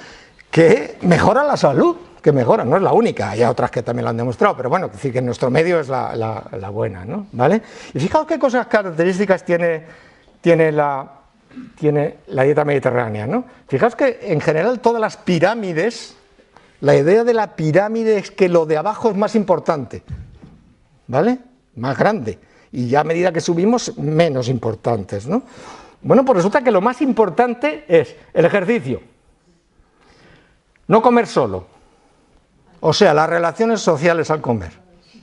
que mejora la salud, que mejora, no es la única, hay otras que también lo han demostrado, pero bueno, es decir, que en nuestro medio es la buena, ¿no? ¿Vale? Y fijaos qué cosas características tiene la tiene la dieta mediterránea, ¿no? Fijaos que en general todas las pirámides, la idea de la pirámide es que lo de abajo es más importante, ¿vale? Más grande, y ya a medida que subimos, menos importantes, ¿no? Bueno, pues resulta que lo más importante es el ejercicio, no comer solo, o sea, las relaciones sociales al comer,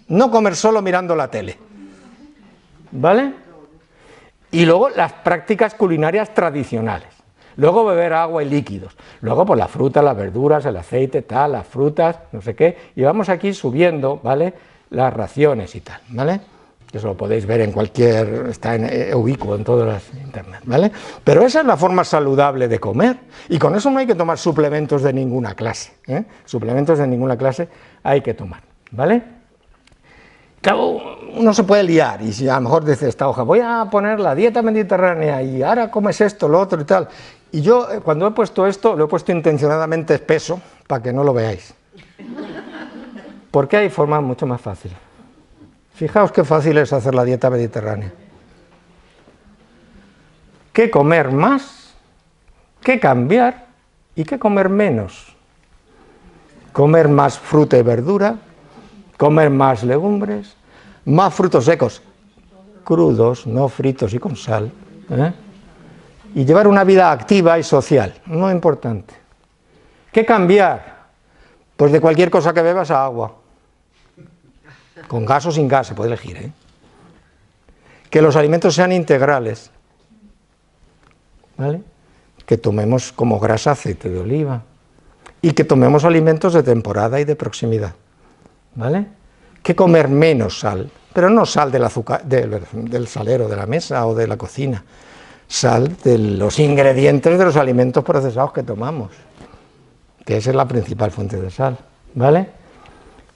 no comer solo mirando la tele, ¿vale? Y luego las prácticas culinarias tradicionales, luego beber agua y líquidos, luego pues la fruta, las verduras, el aceite, tal, las frutas, no sé qué, y vamos aquí subiendo, ¿vale?, las raciones y tal, ¿vale? Eso lo podéis ver en cualquier, está en ubicuo en todas las internet, ¿vale? Pero esa es la forma saludable de comer, y con eso no hay que tomar suplementos de ninguna clase, ¿eh? Suplementos de ninguna clase hay que tomar, ¿vale? Claro, uno se puede liar, y si a lo mejor dice esta hoja, voy a poner la dieta mediterránea, y ahora comes esto, lo otro y tal, y yo cuando he puesto esto, lo he puesto intencionadamente espeso, para que no lo veáis, porque hay formas mucho más fáciles. Fijaos qué fácil es hacer la dieta mediterránea. ¿Qué comer más? ¿Qué cambiar? ¿Y qué comer menos? Comer más fruta y verdura, comer más legumbres, más frutos secos, crudos, no fritos y con sal, ¿eh? Y llevar una vida activa y social, muy importante. ¿Qué cambiar? Pues de cualquier cosa que bebas a agua. Con gas o sin gas, se puede elegir, ¿eh? Que los alimentos sean integrales, ¿vale? Que tomemos como grasa aceite de oliva y que tomemos alimentos de temporada y de proximidad, ¿vale? Que comer menos sal, pero no sal del azúcar, del salero de la mesa o de la cocina, sal de los ingredientes de los alimentos procesados que tomamos, que esa es la principal fuente de sal, ¿vale?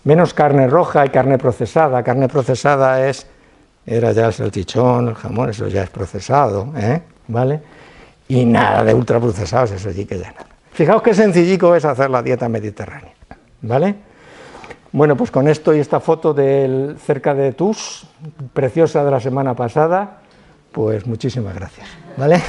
Menos carne roja y carne procesada era ya el salchichón, el jamón, eso ya es procesado, ¿vale? Y nada de ultraprocesados, eso sí que ya nada. Fijaos qué sencillico es hacer la dieta mediterránea, ¿vale? Bueno, pues con esto y esta foto cerca de Tus, preciosa de la semana pasada, pues muchísimas gracias, ¿vale?